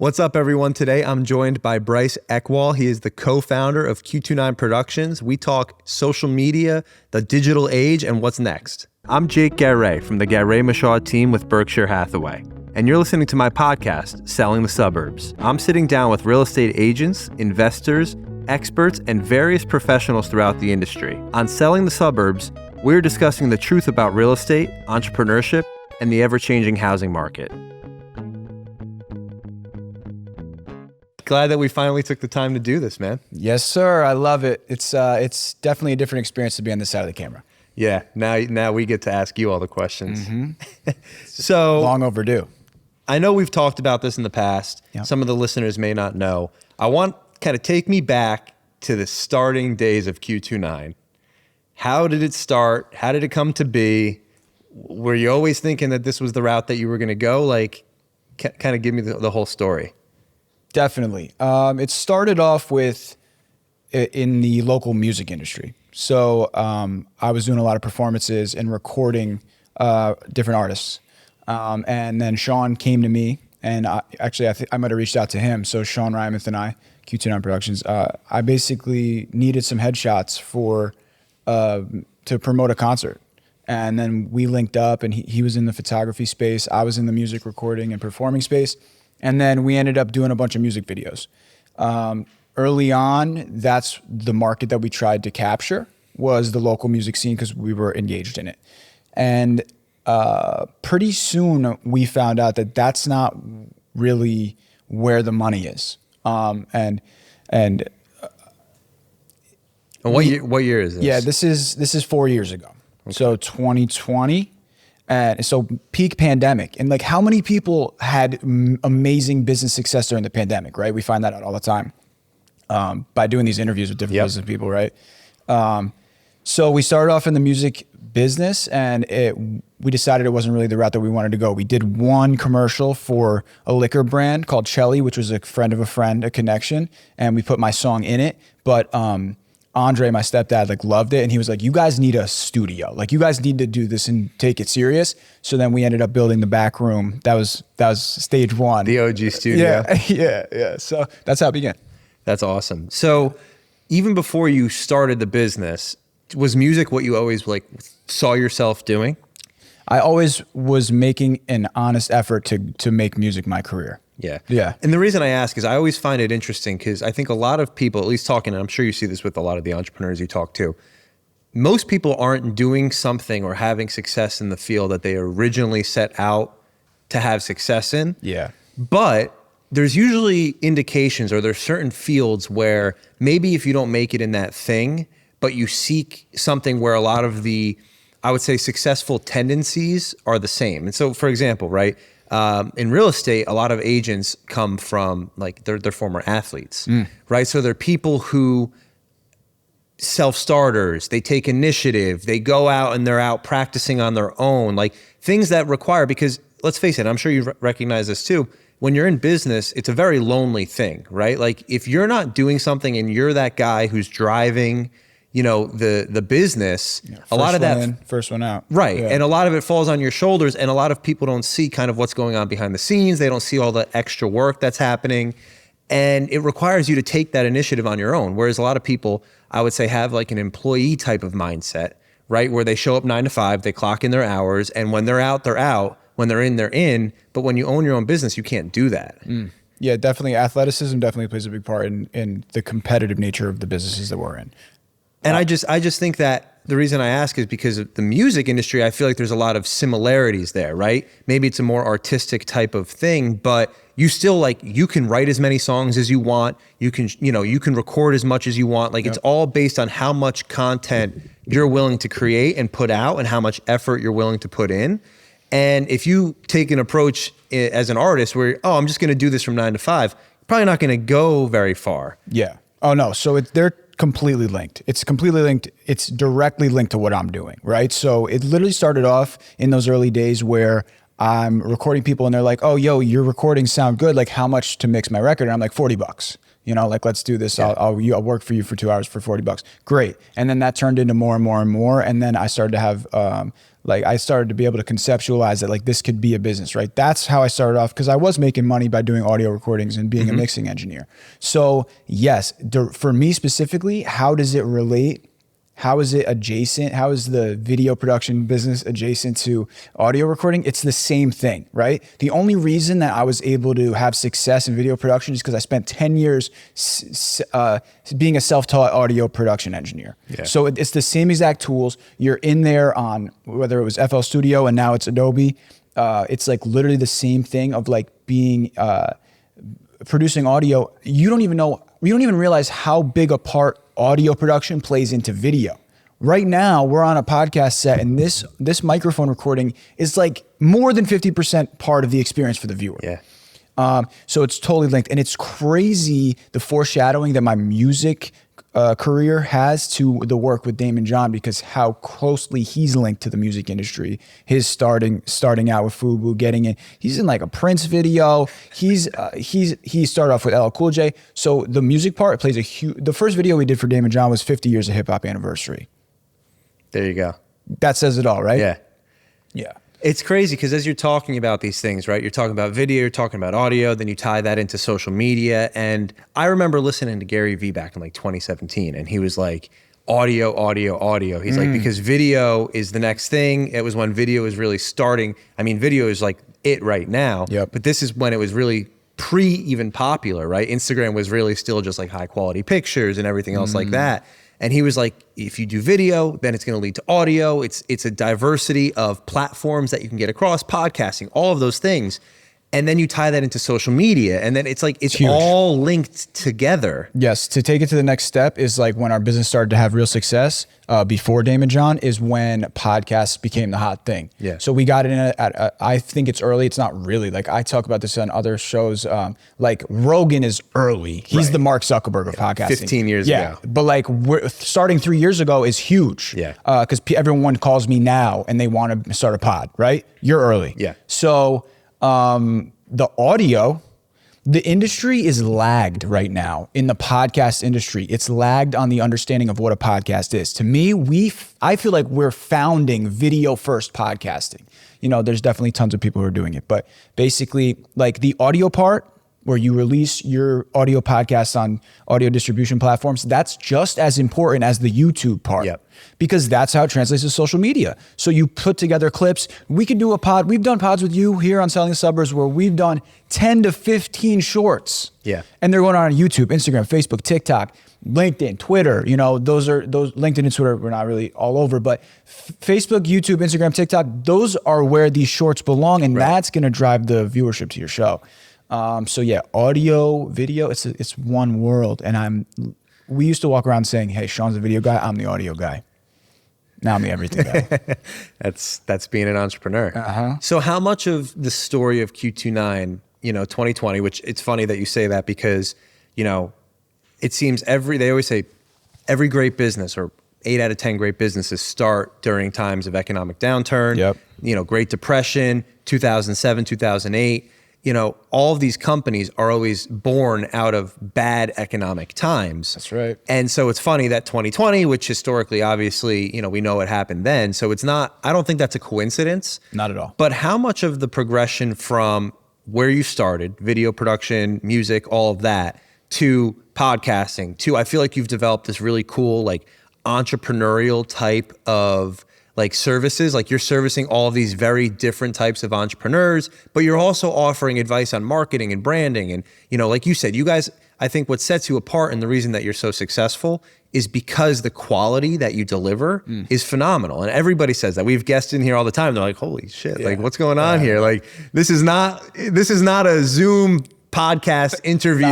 What's up, everyone? Today, I'm joined by Bryce Eckwall. He is the co-founder of Q29 Productions. We talk social media, the digital age, and what's next. I'm Jake Garay from the Garay team with Berkshire Hathaway, and you're listening to my podcast, Selling the Suburbs. I'm sitting down with real estate agents, investors, experts, and various professionals throughout the industry. On Selling the Suburbs, we're discussing the truth about real estate, entrepreneurship, and the ever-changing housing market. Glad that we finally took the time to do this, man. Yes, sir. I love it. It's definitely a different experience to be on this side of the camera. Yeah. Now we get to ask you all the questions. Mm-hmm. So long overdue. I know we've talked about this in the past. Yep. Some of the listeners may not know. I want kind of take me back to the starting days of Q29. How did it start? How did it come to be? Were you always thinking that this was the route that you were going to go? Like, kind of give me the whole story. Definitely. It started off with in the local music industry. So I was doing a lot of performances and recording different artists. And then Sean came to me, and I might have reached out to him. So Sean Rymuth and I, Q29 Productions, I basically needed some headshots to promote a concert. And then we linked up, and he was in the photography space. I was in the music recording and performing space. And then we ended up doing a bunch of music videos. Early on, that's the market that we tried to capture, was the local music scene, because we were engaged in it. And pretty soon we found out that that's not really where the money is. And what year is this? Yeah, this is 4 years ago. Okay. So 2020. And so peak pandemic, and like how many people had amazing business success during the pandemic, right? We find that out all the time by doing these interviews with different business people, right? So we started off in the music business, and we decided it wasn't really the route that we wanted to go. We did one commercial for a liquor brand called Chelly, which was a friend of a friend, a connection, and we put my song in it. But Andre, my stepdad, loved it, and he was like, "You guys need a studio. Like, you guys need to do this and take it serious." So then we ended up building the back room. That was stage one. The OG studio. Yeah. So that's how it began. That's awesome. So even before you started the business, was music what you always saw yourself doing? I always was making an honest effort to make music my career. Yeah. And the reason I ask is I always find it interesting because I think a lot of people, at least talking, and I'm sure you see this with a lot of the entrepreneurs you talk to, most people aren't doing something or having success in the field that they originally set out to have success in. Yeah. But there's usually indications, or there's certain fields where maybe if you don't make it in that thing, but you seek something where a lot of the, I would say, successful tendencies are the same. And so, for example, right, in real estate, a lot of agents come from they're former athletes, right? So they're people who self-starters, they take initiative, they go out and they're out practicing on their own, things that require, because let's face it, I'm sure you recognize this too, when you're in business, it's a very lonely thing, right? If you're not doing something and you're that guy who's driving, the business, a lot of that, first one out. Right. Yeah. And a lot of it falls on your shoulders, and a lot of people don't see kind of what's going on behind the scenes. They don't see all the extra work that's happening. And it requires you to take that initiative on your own. Whereas a lot of people, I would say, have an employee type of mindset, right? Where they show up 9 to 5, they clock in their hours, and when they're out, they're out. When they're in, they're in. But when you own your own business, you can't do that. Yeah, definitely. Athleticism definitely plays a big part in the competitive nature of the businesses that we're in. And I just think that the reason I ask is because of the music industry, I feel like there's a lot of similarities there, right? Maybe it's a more artistic type of thing, but you still you can write as many songs as you want. You can, you can record as much as you want. It's all based on how much content you're willing to create and put out and how much effort you're willing to put in. And if you take an approach as an artist where, I'm just going to do this from 9 to 5, you're probably not going to go very far. Yeah. Oh no. So they're completely linked. It's completely linked. It's directly linked to what I'm doing, right? So it literally started off in those early days where I'm recording people and they're like, "Oh, yo, your recordings sound good. How much to mix my record?" And I'm like, $40. Let's do this. Yeah. I'll work for you for 2 hours for $40. Great. And then that turned into more and more and more. And then I started to have Like I started to be able to conceptualize that like this could be a business, right? That's how I started off because I was making money by doing audio recordings and being a mixing engineer. So yes, for me specifically, how does it relate? How is it adjacent? How is the video production business adjacent to audio recording? It's the same thing, right? The only reason that I was able to have success in video production is because I spent 10 years being a self-taught audio production engineer. Yeah. So it's the same exact tools. You're in there on whether it was FL Studio and now it's Adobe. It's like literally the same thing of like being producing audio. You don't even realize how big a part audio production plays into video. Right now, we're on a podcast set and this microphone recording is like more than 50% part of the experience for the viewer. Yeah. So it's totally linked, and it's crazy the foreshadowing that my music career has to the work with Daymond John, because how closely he's linked to the music industry. His starting out with FUBU, getting in. He's in like a Prince video. He started off with LL Cool J. So the music part plays a huge. The first video we did for Daymond John was 50 years of hip hop anniversary. There you go. That says it all, right? Yeah. Yeah. It's crazy because as you're talking about these things, right? You're talking about video, you're talking about audio, then you tie that into social media. And I remember listening to Gary Vee back in like 2017, and he was like, audio, audio, audio. He's like, because video is the next thing. It was when video is really starting. I mean, video is like it right now, but this is when it was really even popular, right? Instagram was really still just like high quality pictures and everything else like that. And he was like, if you do video, then it's going to lead to audio. It's a diversity of platforms that you can get across, podcasting, all of those things. And then you tie that into social media, and then it's like, it's all linked together. Yes. To take it to the next step is like when our business started to have real success before Daymond John is when podcasts became the hot thing. Yeah. So we got it in at I think it's early. It's not really. Like I talk about this on other shows. Like Rogan is early. He's the Mark Zuckerberg of podcasting. 15 years ago. But like starting 3 years ago is huge. Yeah. Because everyone calls me now and they want to start a pod, right? You're early. Yeah. So the audio, the industry is lagged right now in the podcast industry. It's lagged on the understanding of what a podcast is. To me, I feel like we're founding video first podcasting. You know, there's definitely tons of people who are doing it, but basically like the audio part where you release your audio podcasts on audio distribution platforms, that's just as important as the YouTube part. Yep. Because that's how it translates to social media. So you put together clips. We can do a pod. We've done pods with you here on Selling the Suburbs where we've done 10 to 15 shorts. Yeah. And they're going on YouTube, Instagram, Facebook, TikTok, LinkedIn, Twitter. You know, those LinkedIn and Twitter, we're not really all over, but Facebook, YouTube, Instagram, TikTok, those are where these shorts belong. And that's going to drive the viewership to your show. So yeah, audio, video, it's one world. And we used to walk around saying, hey, Sean's the video guy, I'm the audio guy. Now I'm the everything guy. That's being an entrepreneur. So how much of the story of Q29, 2020, which it's funny that you say that because, it seems they always say every great business or 8 out of 10 great businesses start during times of economic downturn, Great Depression, 2007, 2008. All of these companies are always born out of bad economic times. That's right. And so it's funny that 2020, which historically, obviously, we know what happened then. So I don't think that's a coincidence. Not at all. But how much of the progression from where you started, video production, music, all of that, to podcasting, to I feel like you've developed this really cool, like entrepreneurial type of like services, like you're servicing all of these very different types of entrepreneurs, but you're also offering advice on marketing and branding. And, like you said, you guys, I think what sets you apart and the reason that you're so successful is because the quality that you deliver is phenomenal. And everybody says that. We have guests in here all the time. They're like, holy shit, like what's going on here? Like, this is not a Zoom podcast interview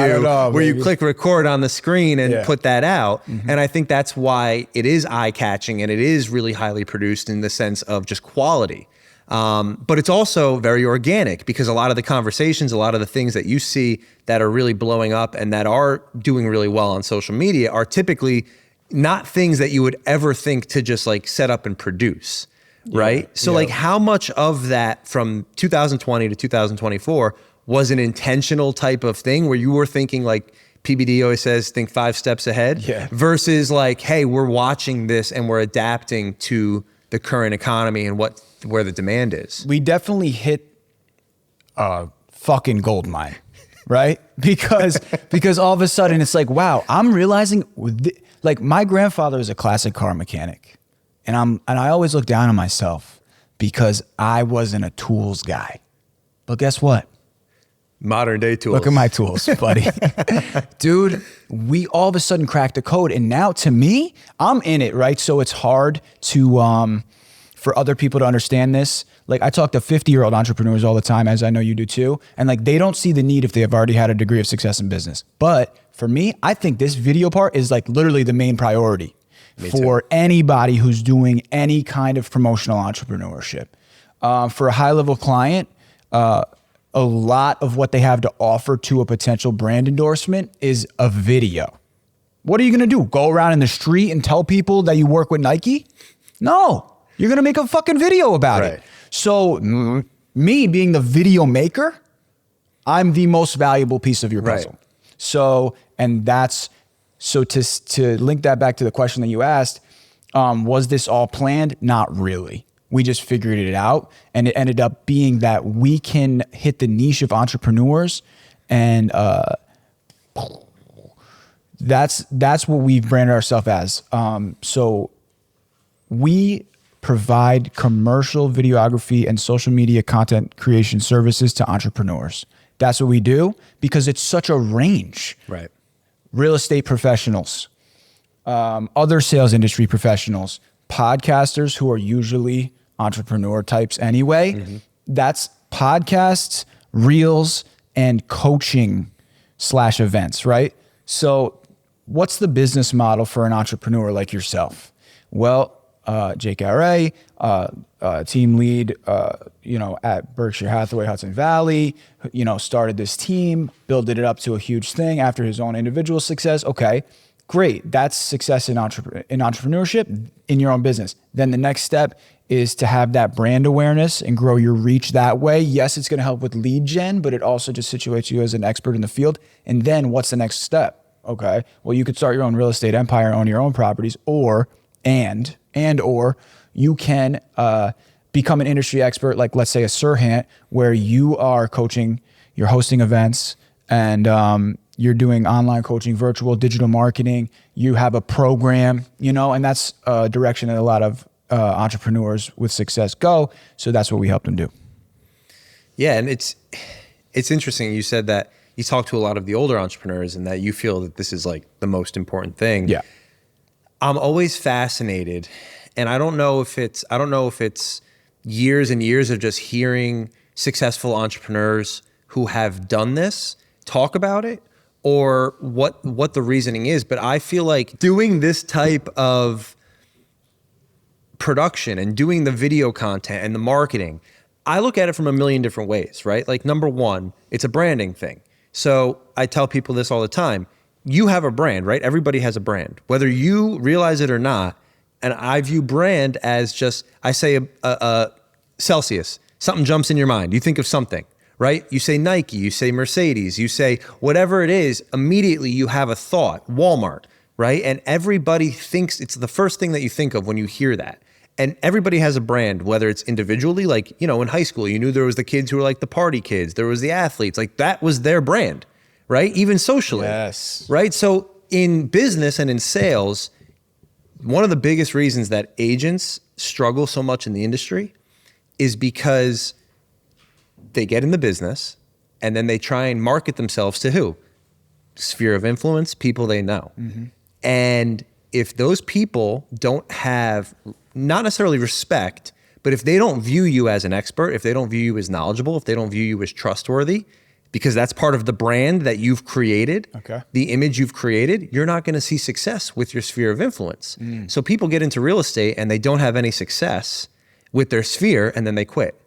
where you click record on the screen and put that out. And I think that's why it is eye-catching and it is really highly produced in the sense of just quality. But it's also very organic because a lot of the conversations, a lot of the things that you see that are really blowing up and that are doing really well on social media are typically not things that you would ever think to just like set up and produce, right? So like how much of that from 2020 to 2024 was an intentional type of thing where you were thinking like PBD always says, think 5 steps ahead versus like, hey, we're watching this and we're adapting to the current economy and where the demand is. We definitely hit a fucking gold mine, right? Because all of a sudden it's like, wow, I'm realizing like my grandfather was a classic car mechanic, and I always look down on myself because I wasn't a tools guy. But guess what? Modern day tools. Look at my tools, buddy. Dude, we all of a sudden cracked the code. And now to me, I'm in it, right? So it's hard to, for other people to understand this. Like I talk to 50-year-old entrepreneurs all the time, as I know you do too. And like, they don't see the need if they have already had a degree of success in business. But for me, I think this video part is like literally the main priority for anybody who's doing any kind of promotional entrepreneurship. For a high-level client, a lot of what they have to offer to a potential brand endorsement is a video. What are you going to do? Go around in the street and tell people that you work with Nike? No, you're going to make a fucking video about it. So me being the video maker, I'm the most valuable piece of your puzzle. So, and that's, so to link that back to the question that you asked, was this all planned? Not really. We just figured it out, and it ended up being that we can hit the niche of entrepreneurs, and that's what we've branded ourselves as. So we provide commercial videography and social media content creation services to entrepreneurs. That's what we do because it's such a range. Right. Real estate professionals, other sales industry professionals, podcasters who are usually entrepreneur types anyway. That's podcasts, reels, and coaching / events, right? So what's the business model for an entrepreneur like yourself? Well, Jake Garay, team lead, at Berkshire Hathaway Hudson Valley, started this team, builded it up to a huge thing after his own individual success. Okay, great. That's success in entrepreneurship in your own business. Then the next step is to have that brand awareness and grow your reach that way. Yes, it's going to help with lead gen, but it also just situates you as an expert in the field. And then what's the next step? Okay, well, you could start your own real estate empire, own your own properties, or you can become an industry expert, like let's say a Sirhant, where you are coaching, you're hosting events, and you're doing online coaching, virtual, digital marketing. You have a program, and that's a direction that a lot of entrepreneurs with success go. So that's what we help them do. Yeah, and it's interesting. You said that you talk to a lot of the older entrepreneurs and that you feel that this is like the most important thing. Yeah. I'm always fascinated, and I don't know if it's years and years of just hearing successful entrepreneurs who have done this talk about it, or what the reasoning is. But I feel like doing this type of production and doing the video content and the marketing, I look at it from a million different ways, right? Like number one, it's a branding thing. So I tell people this all the time. You have a brand, right? Everybody has a brand, whether you realize it or not. And I view brand as just, I say a Celsius, something jumps in your mind. You think of something, right? You say Nike, you say Mercedes, you say whatever it is, immediately you have a thought, Walmart, right? And everybody thinks it's the first thing that you think of when you hear that. And everybody has a brand, whether it's individually, like, in high school, you knew there was the kids who were like the party kids. There was the athletes, like that was their brand, right? Even socially, yes, right? So in business and in sales, one of the biggest reasons that agents struggle so much in the industry is because they get in the business and then they try and market themselves to who? Sphere of influence, people they know. And if those people don't have, not necessarily respect, but if they don't view you as an expert, if they don't view you as knowledgeable, if they don't view you as trustworthy, because that's part of the brand that you've created, the image you've created, you're not going to see success with your sphere of influence. So people get into real estate and they don't have any success with their sphere, and then they quit.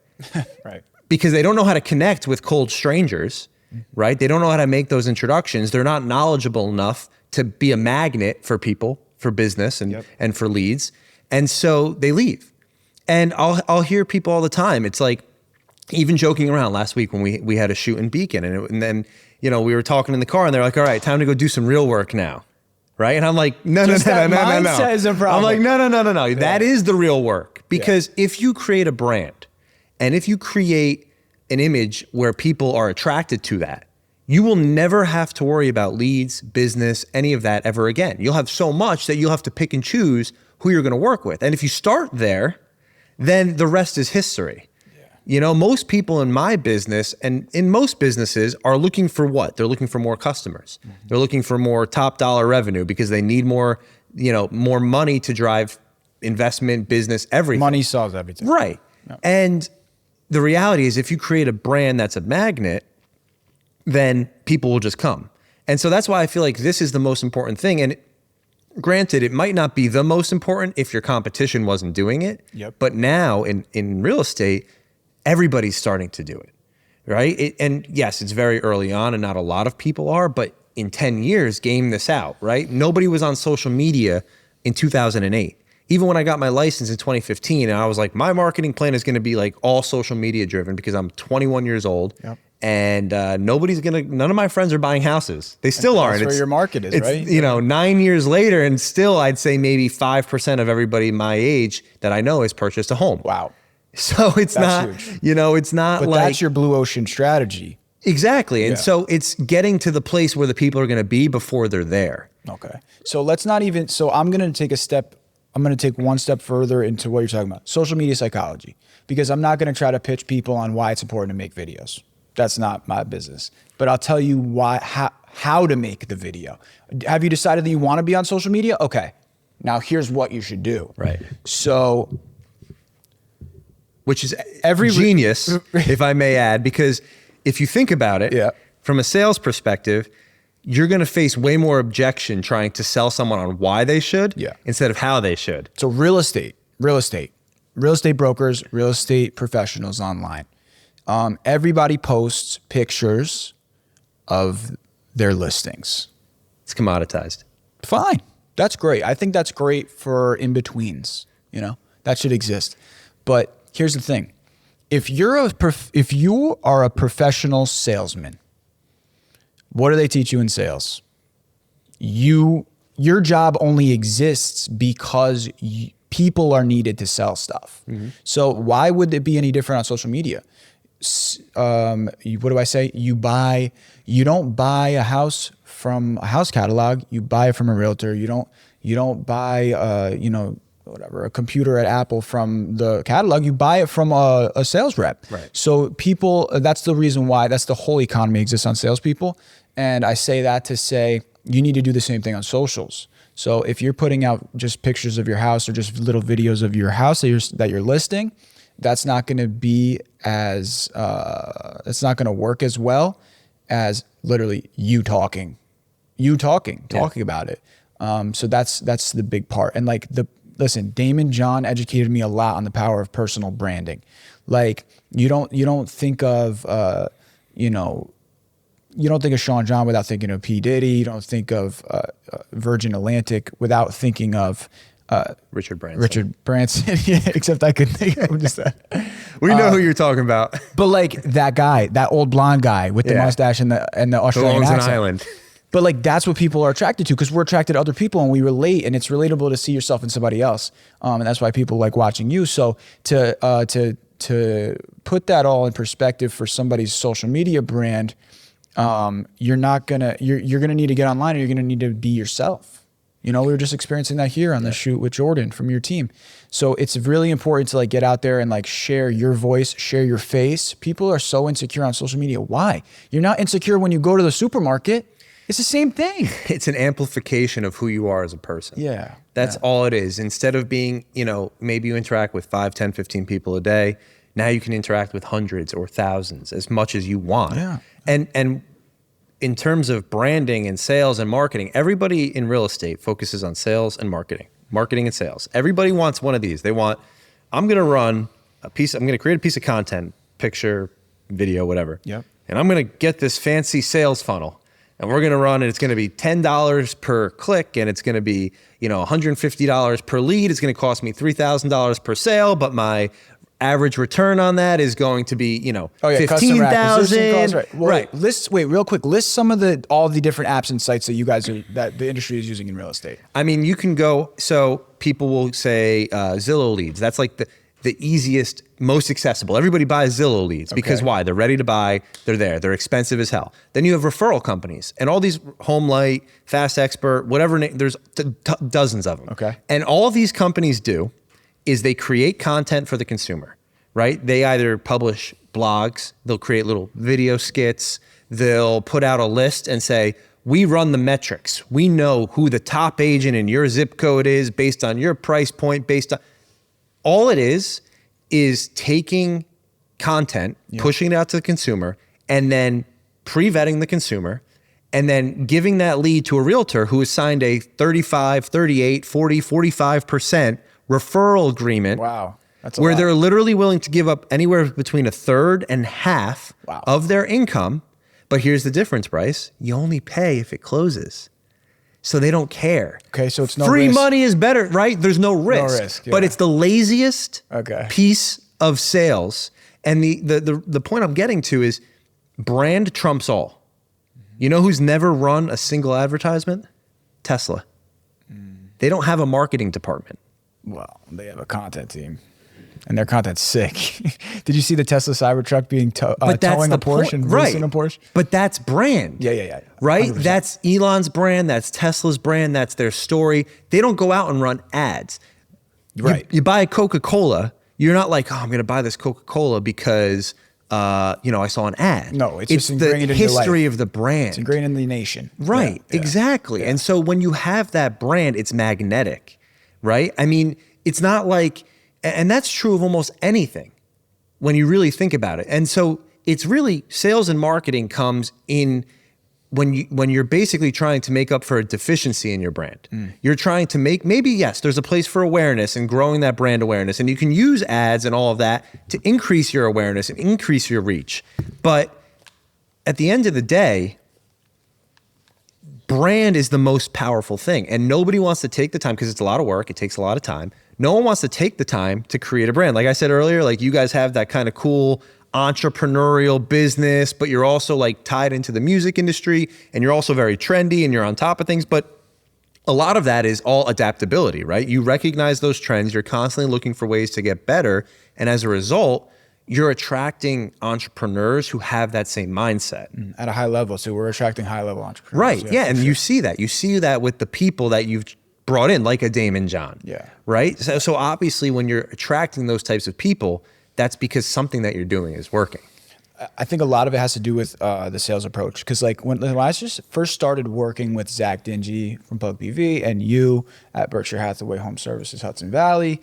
Right. Because they don't know how to connect with cold strangers, right? They don't know how to make those introductions. They're not knowledgeable enough to be a magnet for people, for business and for leads. And so they leave. And I'll hear people all the time. It's like, even joking around last week when we had a shoot in Beacon, and then we were talking in the car, and they're like, all right, time to go do some real work now. Right? And I'm like, no. Mindset is a problem. I'm like, no. That is the real work, Because if you create a brand and if you create an image where people are attracted to that, you will never have to worry about leads, business, any of that ever again. You'll have so much that you'll have to pick and choose who you're going to work with. And if you start there, then the rest is history. You know, most people in my business and in most businesses are looking for what? They're looking for more customers. They're looking for more top dollar revenue because they need more, you know, more money to drive investment, business, everything. Money solves everything. Right. Yep. And the reality is if you create a brand that's a magnet, then people will just come. And so that's why I feel like this is the most important thing. And granted, it might not be the most important if your competition wasn't doing it. Yep. But now in real estate, everybody's starting to do it, right? And yes, it's very early on and not a lot of people are, but in 10 years, game this out, right? Nobody was on social media in 2008. Even when I got my license in 2015, and I was like, my marketing plan is gonna be like all social media driven because I'm 21 years old. Yep. And none of my friends are buying houses. They still aren't. That's where your market is, right? You know, 9 years later, and still I'd say maybe 5% of everybody my age that I know has purchased a home. Wow. So it's not, huge. you know, it's not But like. that's your blue ocean strategy. Exactly. And so it's getting to the place where the people are going to be before they're there. Okay. So let's not even, so I'm going to take one step further into what you're talking about. Social media psychology, because I'm not going to try to pitch people on why it's important to make videos. That's not my business, but I'll tell you how to make the video. Have you decided that you want to be on social media? Okay. Now here's what you should do. Right. So, which is every genius, if I may add, because if you think about it, from a sales perspective, you're going to face way more objection trying to sell someone on why they should instead of how they should. So real estate brokers, real estate professionals online. Everybody posts pictures of their listings. It's commoditized. Fine. That's great. I think that's great for in-betweens, you know, that should exist. But here's the thing. If you are a professional salesman, what do they teach you in sales? Your job only exists because people are needed to sell stuff. Mm-hmm. So why would it be any different on social media? What do I say? You don't buy a house from a house catalog. You buy it from a realtor. You don't buy, a computer at Apple from the catalog. You buy it from a sales rep. Right. So people, that's the reason why, that's the whole economy exists on salespeople. And I say that to say, you need to do the same thing on socials. So if you're putting out just pictures of your house or just little videos of your house that you're listing, that's not going to be as, it's not going to work as well as literally you talking about it. So that's the big part. And listen, Daymond John educated me a lot on the power of personal branding. Like you don't think of, you don't think of Sean John without thinking of P. Diddy. You don't think of Virgin Atlantic without thinking of Richard Branson. Richard Branson. Yeah, except I couldn't think of just that. We know who you're talking about. But like that guy, that old blonde guy with the mustache and the Australian accent. An island. But like that's what people are attracted to because we're attracted to other people and we relate and it's relatable to see yourself in somebody else. And that's why people like watching you. So to put that all in perspective for somebody's social media brand, you're gonna need to get online and you're gonna need to be yourself. You know, we were just experiencing that here on the shoot with Jordan from your team. So it's really important to like get out there and like share your voice, share your face. People are so insecure on social media. Why? You're not insecure when you go to the supermarket. It's the same thing. It's an amplification of who you are as a person. Yeah. That's all it is. Instead of being, maybe you interact with 5, 10, 15 people a day. Now you can interact with hundreds or thousands as much as you want. Yeah. And in terms of branding and sales and marketing, everybody in real estate focuses on sales and marketing and sales. Everybody wants one of these. They want, I'm going to create a piece of content, picture, video, whatever. Yep. And I'm going to get this fancy sales funnel and we're going to run, and it's going to be $10 per click. And it's going to be, $150 per lead. It's going to cost me $3,000 per sale, but my average return on that is going to be, 15,000. Right. List some of all the different apps and sites that the industry is using in real estate. I mean, you can go, so people will say Zillow leads. That's like the easiest, most accessible. Everybody buys Zillow leads because why? They're ready to buy. They're there. They're expensive as hell. Then you have referral companies and all these Home Light, Fast Expert, whatever. There's dozens of them. Okay. And all these companies do is they create content for the consumer, right? They either publish blogs, they'll create little video skits, they'll put out a list and say, we run the metrics. We know who the top agent in your zip code is based on your price point, based on, all it is taking content, pushing it out to the consumer, and then pre-vetting the consumer, and then giving that lead to a realtor who has signed a 35, 38, 40, 45% referral agreement. Wow. That's where lot. They're literally willing to give up anywhere between a third and half of their income. But here's the difference, Bryce. You only pay if it closes. So they don't care. Okay, so it's no free risk. money is better, right? There's no risk. No risk, yeah. But it's the laziest piece of sales. And the point I'm getting to is brand trumps all. You know who's never run a single advertisement? Tesla. They don't have a marketing department. Well, they have a content team. And their content's sick. Did you see the Tesla Cybertruck being towing a Porsche and racing a Porsche? But that's brand. Yeah. Right? 100%. That's Elon's brand. That's Tesla's brand. That's their story. They don't go out and run ads. Right. You buy a Coca-Cola. You're not like, oh, I'm going to buy this Coca-Cola because, I saw an ad. No, it's just the ingrained in history your life. of the brand. It's ingrained in the nation. Right. Yeah. Exactly. Yeah. And so when you have that brand, it's magnetic, right? I mean, it's not like, and that's true of almost anything when you really think about it. And so it's really sales and marketing comes in when you're basically trying to make up for a deficiency in your brand. You're trying to make, maybe, yes, there's a place for awareness and growing that brand awareness. And you can use ads and all of that to increase your awareness and increase your reach. But at the end of the day, brand is the most powerful thing. And nobody wants to take the time because it's a lot of work. It takes a lot of time. No one wants to take the time to create a brand. Like I said earlier, like you guys have that kind of cool entrepreneurial business, but you're also like tied into the music industry and you're also very trendy and you're on top of things. But a lot of that is all adaptability, right? You recognize those trends. You're constantly looking for ways to get better. And as a result, you're attracting entrepreneurs who have that same mindset. At a high level. So we're attracting high level entrepreneurs. Right. Yeah. And you see that. You see that with the people that you've brought in, like a Daymond John. Yeah. Right. So obviously when you're attracting those types of people, that's because something that you're doing is working. I think a lot of it has to do with the sales approach. Because like when I just first started working with Zach Dingy from Plug PV and you at Berkshire Hathaway Home Services Hudson Valley,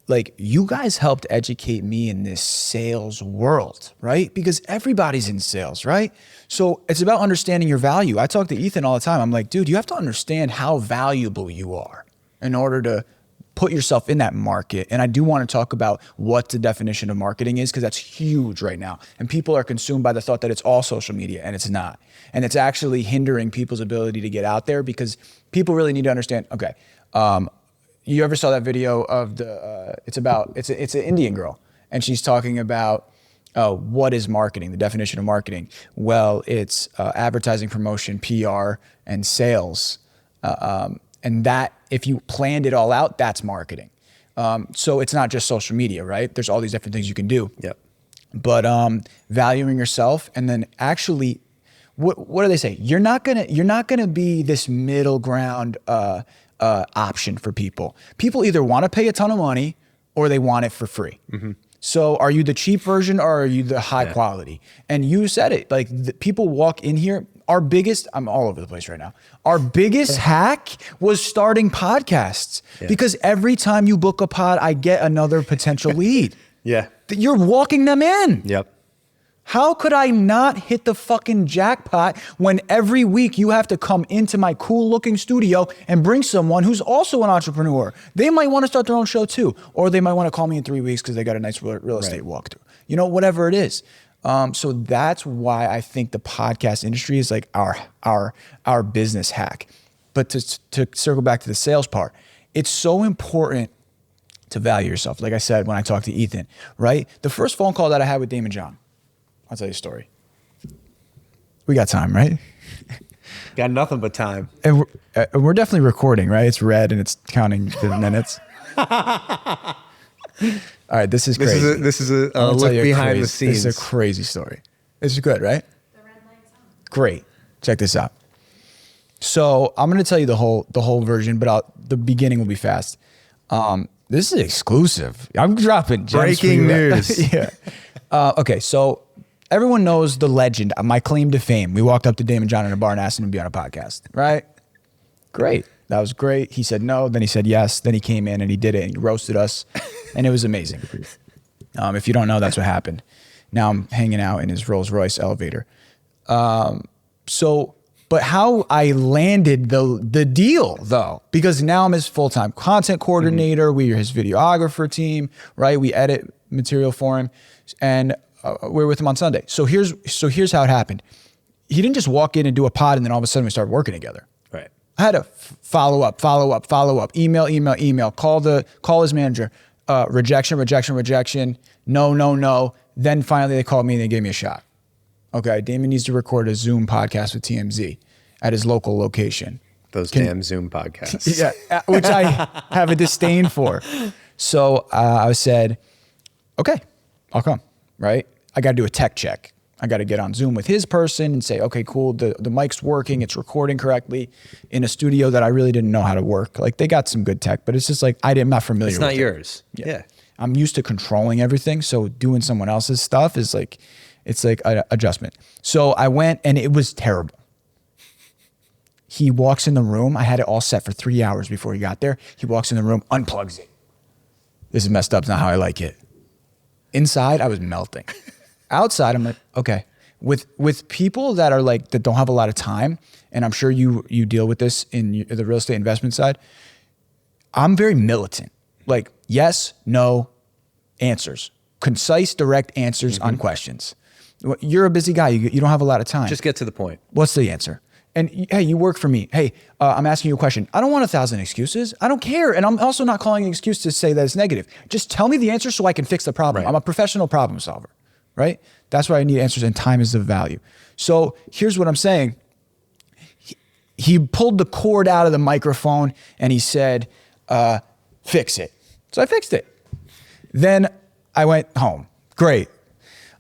like you guys helped educate me in this sales world, right? Because everybody's in sales, right? So it's about understanding your value. I talk to Ethan all the time. I'm like, dude, you have to understand how valuable you are in order to put yourself in that market. And I do want to talk about what the definition of marketing is because that's huge right now. And people are consumed by the thought that it's all social media and it's not. And it's actually hindering people's ability to get out there because people really need to understand, okay, you ever saw that video of it's an Indian girl and she's talking about what is marketing, the definition of marketing. Well, it's advertising, promotion, PR, and sales. And that, if you planned it all out, that's marketing. So it's not just social media, right? There's all these different things you can do. Yep. But valuing yourself and then actually, what do they say? You're not gonna be this middle ground option for people. People either want to pay a ton of money or they want it for free. Mm-hmm. So are you the cheap version or are you the high quality? And you said it, like people walk in here. I'm all over the place right now. Our biggest hack was starting podcasts because every time you book a pod, I get another potential lead. Yeah. You're walking them in. Yep. How could I not hit the fucking jackpot when every week you have to come into my cool looking studio and bring someone who's also an entrepreneur? They might want to start their own show too, or they might want to call me in 3 weeks because they got a nice real estate walkthrough. You know, whatever it is. So that's why I think the podcast industry is like our business hack. But to circle back to the sales part, it's so important to value yourself. Like I said, when I talked to Ethan, right? The first phone call that I had with Daymond John, I'll tell you a story. We got time, right? Got nothing but time. And we're definitely recording, right? It's red and it's counting the minutes. All right, this is crazy. This is a I'm gonna look tell you a behind crazy- the scenes. This is a crazy story. This is good, right? The red light's on. Great. Check this out. So I'm going to tell you the whole version, but the beginning will be fast. This is exclusive. I'm dropping gems Breaking for you. news. Yeah. Okay, so everyone knows the legend, my claim to fame. We walked up to Daymond John in a bar and asked him to be on a podcast, right? Great. That was great. He said no, then he said yes, then he came in and he did it and he roasted us, and it was amazing. If you don't know, that's what happened. Now I'm hanging out in his Rolls Royce elevator. But how I landed the deal though, because now I'm his full-time content coordinator. We're his videographer team, right? We edit material for him, and we're with him on Sunday. So here's how it happened. He didn't just walk in and do a pod and then all of a sudden we started working together. Right. I had to follow up, email, call his manager, rejection, no. Then finally they called me and they gave me a shot. Okay, Daymond needs to record a Zoom podcast with TMZ at his local location. Those damn Zoom podcasts. Yeah, which I have a disdain for. So I said, okay, I'll come, right? I got to do a tech check. I got to get on Zoom with his person and say, okay, cool, the mic's working, it's recording correctly in a studio that I really didn't know how to work. Like they got some good tech, but it's just like I'm not familiar with it. It's not yours. Yeah. I'm used to controlling everything, so doing someone else's stuff is like, it's like an adjustment. So I went and it was terrible. He walks in the room. I had it all set for 3 hours before he got there. He walks in the room, unplugs it. This is messed up. It's not how I like it. Inside, I was melting. Outside, I'm like, okay. With people that are like, that don't have a lot of time, and I'm sure you deal with this in the real estate investment side, I'm very militant. Like, yes, no, answers. Concise, direct answers on questions. You're a busy guy. You don't have a lot of time. Just get to the point. What's the answer? And hey, you work for me. Hey, I'm asking you a question. I don't want 1,000 excuses. I don't care. And I'm also not calling an excuse to say that it's negative. Just tell me the answer so I can fix the problem. Right. I'm a professional problem solver, right? That's why I need answers, and time is of value. So here's what I'm saying. He pulled the cord out of the microphone and he said, fix it. So I fixed it. Then I went home. Great.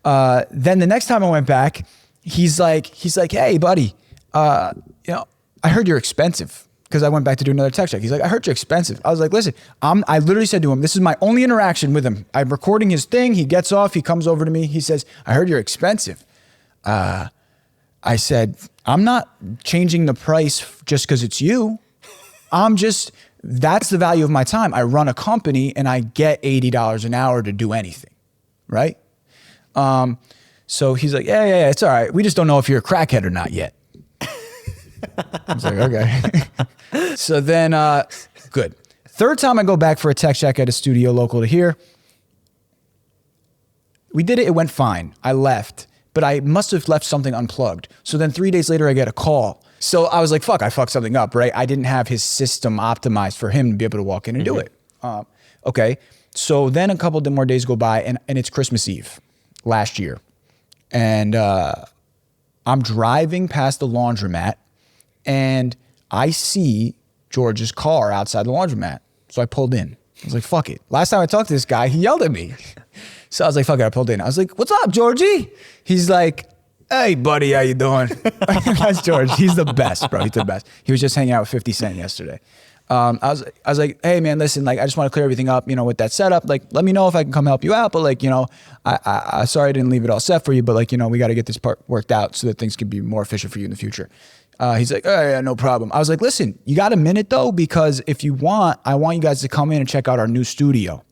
Then the next time I went back, he's like, hey, buddy, I heard you're expensive, because I went back to do another tech check. He's like, I heard you're expensive. I was like, listen, I literally said to him, this is my only interaction with him. I'm recording his thing. He gets off. He comes over to me. He says, I heard you're expensive. I said, I'm not changing the price just because it's you. That's the value of my time. I run a company and I get $80 an hour to do anything, right? So he's like, yeah, it's all right. We just don't know if you're a crackhead or not yet. I was like, okay. So then, good. Third time I go back for a tech check at a studio local to here. We did it. It went fine. I left, but I must have left something unplugged. So then 3 days later, I get a call. So I was like, fuck, I fucked something up, right? I didn't have his system optimized for him to be able to walk in and do it. Okay. So then a couple of more days go by and it's Christmas Eve last year. And I'm driving past the laundromat and I see George's car outside the laundromat. So I pulled in. I was like, fuck it. Last time I talked to this guy, he yelled at me. So I was like, fuck it, I pulled in. I was like, what's up, Georgie? He's like, hey, buddy, how you doing? That's George. He's the best, bro. He's the best. He was just hanging out with 50 Cent yesterday. I was like, hey, man, listen, like, I just want to clear everything up, with that setup. Like, let me know if I can come help you out. But like, I sorry I didn't leave it all set for you. But like, we got to get this part worked out so that things can be more efficient for you in the future. He's like, oh, yeah, no problem. I was like, listen, you got a minute though? Because if you want, I want you guys to come in and check out our new studio.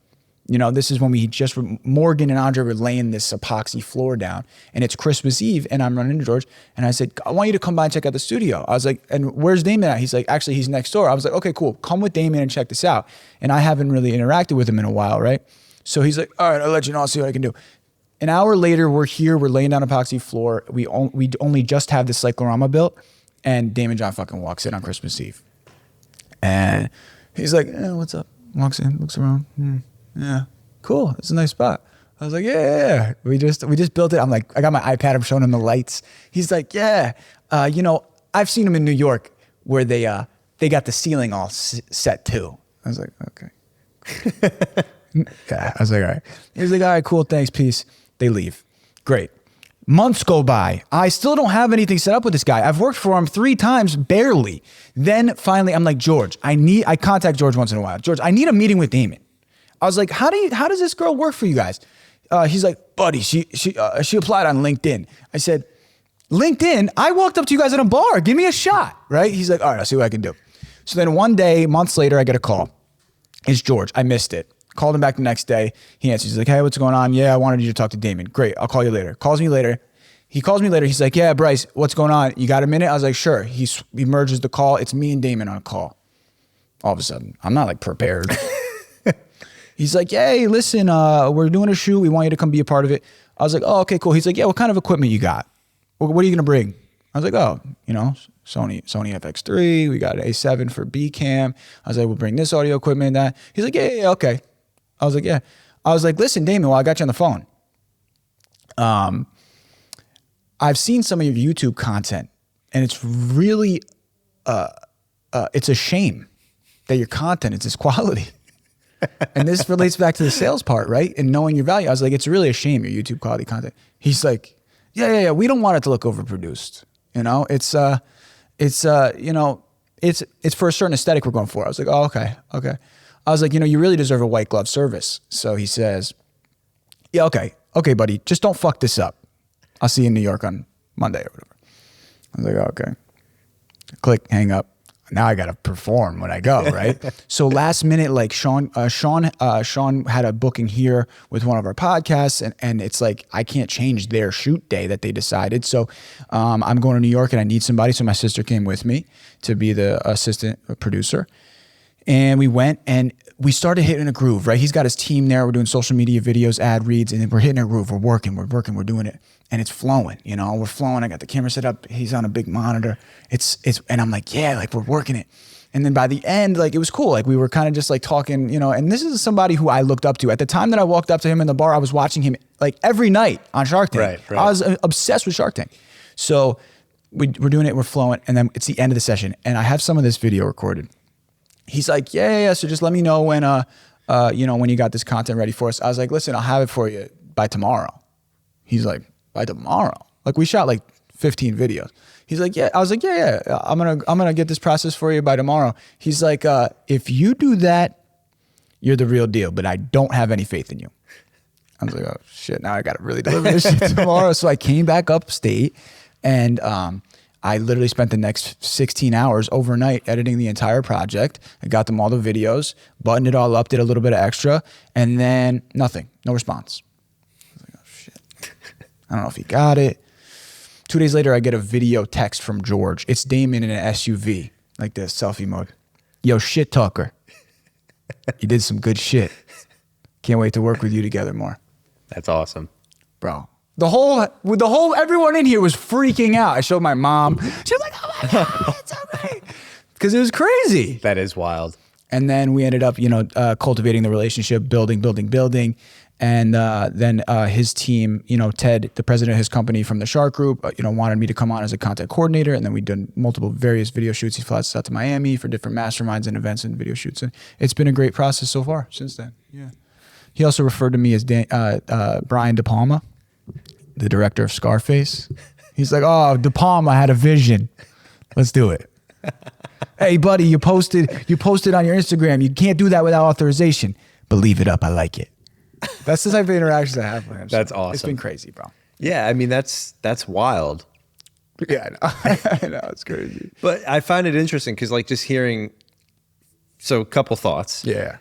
This is when Morgan and Andre were laying this epoxy floor down, and it's Christmas Eve, and I'm running into George, and I said, I want you to come by and check out the studio. I was like, and where's Daymond at? He's like, actually, he's next door. I was like, okay, cool. Come with Daymond and check this out. And I haven't really interacted with him in a while, right? So he's like, all right, I'll let you know. I'll see what I can do. An hour later, we're here. We're laying down epoxy floor. We only just have the cyclorama built, and Daymond John fucking walks in on Christmas Eve. And he's like, what's up? Walks in, looks around. Yeah, cool. It's a nice spot. I was like, yeah. We just built it. I'm like, I got my iPad. I'm showing him the lights. He's like, yeah. I've seen them in New York where they got the ceiling all set too. I was like, okay. Yeah, I was like, all right. He's like, all right, cool, thanks, peace. They leave. Great. Months go by. I still don't have anything set up with this guy. I've worked for him 3 times, barely. Then finally, I'm like, George, I contact George once in a while. George, I need a meeting with Daymond. I was like, how does this girl work for you guys? He's like, buddy, she applied on LinkedIn. I said, LinkedIn? I walked up to you guys at a bar. Give me a shot, right? He's like, all right, I'll see what I can do. So then one day, months later, I get a call. It's George. I missed it. Called him back the next day. He answers. He's like, hey, what's going on? Yeah, I wanted you to talk to Daymond. Great. I'll call you later. Calls me later. He calls me later. He's like, yeah, Bryce, what's going on? You got a minute? I was like, sure. He merges the call. It's me and Daymond on a call. All of a sudden, I'm not like prepared. He's like, hey, listen, we're doing a shoot. We want you to come be a part of it. I was like, oh, okay, cool. He's like, yeah, what kind of equipment you got? What are you going to bring? I was like, oh, Sony FX3. We got an A7 for B cam. I was like, we'll bring this audio equipment, that. He's like, yeah, okay. I was like, yeah. I was like, listen, Daymond, while I got you on the phone, I've seen some of your YouTube content, and it's really, it's a shame that your content is this quality. And this relates back to the sales part, right? And knowing your value. I was like, it's really a shame, your YouTube quality content. He's like, yeah. We don't want it to look overproduced. It's for a certain aesthetic we're going for. I was like, oh, okay. I was like, you really deserve a white glove service. So he says, yeah, okay, buddy, just don't fuck this up. I'll see you in New York on Monday or whatever. I was like, oh, okay. Click, hang up. Now I got to perform when I go, right? So last minute, like Sean had a booking here with one of our podcasts, and it's like, I can't change their shoot day that they decided. So I'm going to New York and I need somebody. So my sister came with me to be the assistant producer. And we went and we started hitting a groove, right? He's got his team there. We're doing social media videos, ad reads, and then we're hitting a groove. We're working, we're doing it. And it's flowing, we're flowing. I got the camera set up. He's on a big monitor. And I'm like, yeah, like we're working it. And then by the end, like it was cool. Like we were kind of just like talking, and this is somebody who I looked up to. At the time that I walked up to him in the bar, I was watching him like every night on Shark Tank. Right. I was obsessed with Shark Tank. So we're doing it, we're flowing. And then it's the end of the session. And I have some of this video recorded. He's like, yeah. So just let me know when, when you got this content ready for us. I was like, listen, I'll have it for you by tomorrow. He's like, by tomorrow? Like we shot like 15 videos. He's like, yeah. I was like, yeah. I'm gonna get this process for you by tomorrow. He's like, if you do that, you're the real deal. But I don't have any faith in you. I was like, oh shit. Now I gotta really deliver this shit tomorrow. So I came back upstate, and I literally spent the next 16 hours overnight editing the entire project. I got them all the videos, buttoned it all up, did a little bit of extra, and then nothing, no response. I was like, oh shit. I don't know if he got it. 2 days later, I get a video text from George. It's Daymond in an SUV, like this, selfie mode. Yo, shit talker. You did some good shit. Can't wait to work with you together more. That's awesome. Bro. Everyone in here was freaking out. I showed my mom. She was like, oh my God, it's so great. Because it was crazy. That is wild. And then we ended up, cultivating the relationship, building. And then his team, Ted, the president of his company from the Shark Group, wanted me to come on as a content coordinator. And then we've done multiple various video shoots. He flies us out to Miami for different masterminds and events and video shoots. And it's been a great process so far since then. Yeah. He also referred to me as Brian De Palma, the director of Scarface. He's like, oh, De Palma had a vision. Let's do it. Hey, buddy, you posted on your Instagram. You can't do that without authorization. But leave it up. I like it. That's the type of interactions I have with him. That's awesome. It's been crazy, bro. Yeah, I mean, that's wild. Yeah, I know. It's crazy. But I find it interesting because like just hearing, so a couple thoughts. Yeah.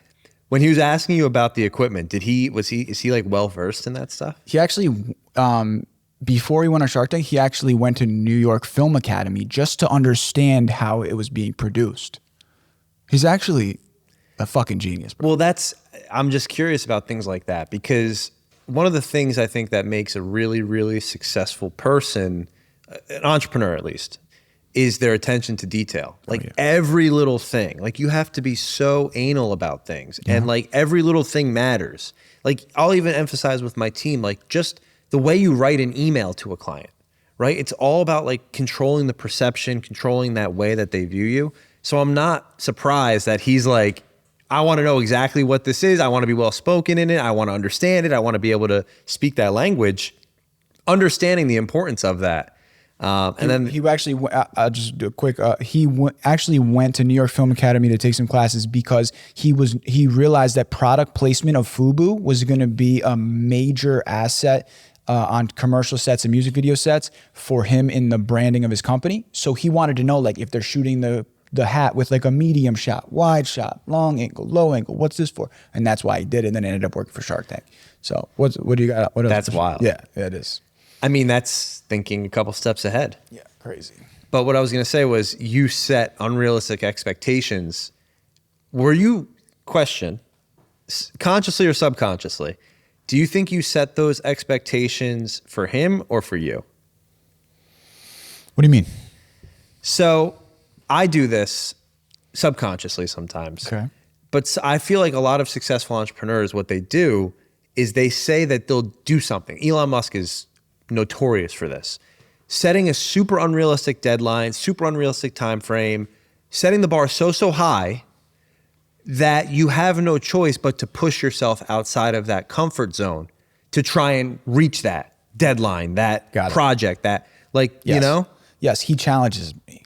When he was asking you about the equipment, is he like well-versed in that stuff? He actually, before he went on Shark Tank, he actually went to New York Film Academy just to understand how it was being produced. He's actually a fucking genius, bro. Well, I'm just curious about things like that because one of the things I think that makes a really, really successful person, an entrepreneur at least, is their attention to detail. Like every little thing. Like you have to be so anal about things. Yeah. And like every little thing matters. Like I'll even emphasize with my team, like just the way you write an email to a client, right? It's all about like controlling the perception, controlling that way that they view you. So I'm not surprised that he's like I want to know exactly what this is. I want to be well spoken in it. I want to understand it. I want to be able to speak that language, understanding the importance of that. And then he actually, just do a quick, actually went to New York Film Academy to take some classes because he realized that product placement of FUBU was going to be a major asset on commercial sets and music video sets for him in the branding of his company. So he wanted to know, like, if they're shooting the hat with like a medium shot, wide shot, long angle, low angle, what's this for? And that's why he did it. And then ended up working for Shark Tank. So what do you got? What else? That's wild. Yeah, it is. I mean, that's thinking a couple steps ahead. Yeah, crazy. But what I was going to say was you set unrealistic expectations. Were you, question, consciously or subconsciously, do you think you set those expectations for him or for you? What do you mean? So I do this subconsciously sometimes. Okay. But I feel like a lot of successful entrepreneurs, what they do is they say that they'll do something. Elon Musk is notorious for this. Setting a super unrealistic deadline, super unrealistic time frame, setting the bar so high that you have no choice but to push yourself outside of that comfort zone to try and reach that deadline, that project, that, like, yes. you know? Yes, he challenges me.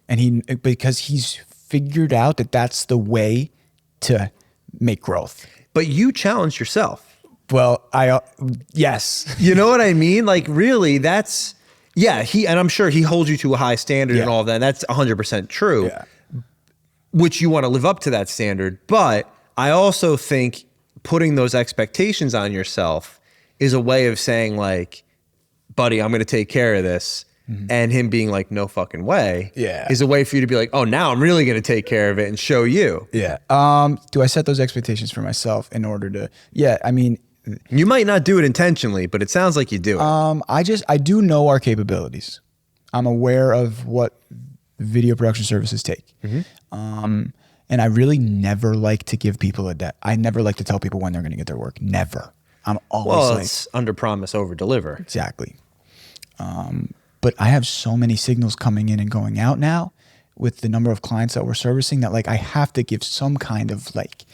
And because he's figured out that that's the way to make growth. But you challenged yourself. Well, yes. You know what I mean? Like, really, that's, yeah, and I'm sure he holds you to a high standard and all of that. And that's 100% true, which you want to live up to that standard. But I also think putting those expectations on yourself is a way of saying, like, buddy, I'm going to take care of this. Mm-hmm. And him being like, no fucking way, is a way for you to be like, oh, now I'm really going to take care of it and show you. Yeah. Do I set those expectations for myself in order to, I mean, you might not do it intentionally, but it sounds like you do it. I do know our capabilities. I'm aware of what video production services take. Mm-hmm. And I really never like to give people a debt. I never like to tell people when they're going to get their work. Never. I'm always it's under promise, over deliver. Exactly. But I have so many signals coming in and going out now with the number of clients that we're servicing that, like, I have to give some kind of, like,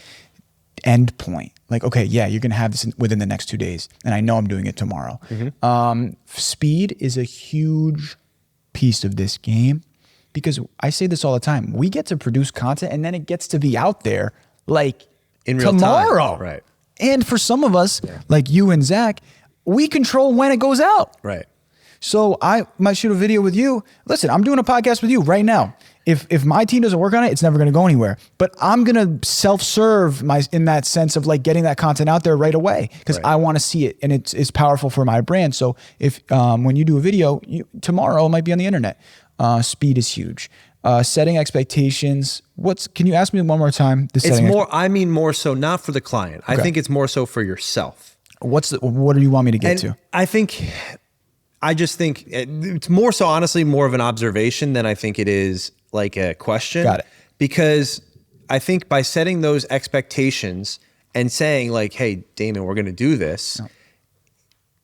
end point. Like, okay, yeah, you're going to have this within the next 2 days. And I know I'm doing it tomorrow. Mm-hmm. Speed is a huge piece of this game because I say this all the time. We get to produce content and then it gets to be out there like in real tomorrow. Time. Right. And for some of us, like you and Zach, we control when it goes out. Right. So I might shoot a video with you. Listen, I'm doing a podcast with you right now. If my team doesn't work on it, it's never going to go anywhere. But I'm going to self-serve in that sense of, like, getting that content out there right away because I want to see it and it's powerful for my brand. So if when you do a video, tomorrow it might be on the internet. Speed is huge. Setting expectations. Can you ask me one more time? I mean more so not for the client. Okay. I think it's more so for yourself. What do you want me to get to? I just think it's more so, honestly, more of an observation than I think it is like a question. Got it. Because I think by setting those expectations and saying, like, hey, Daymond, we're going to do this,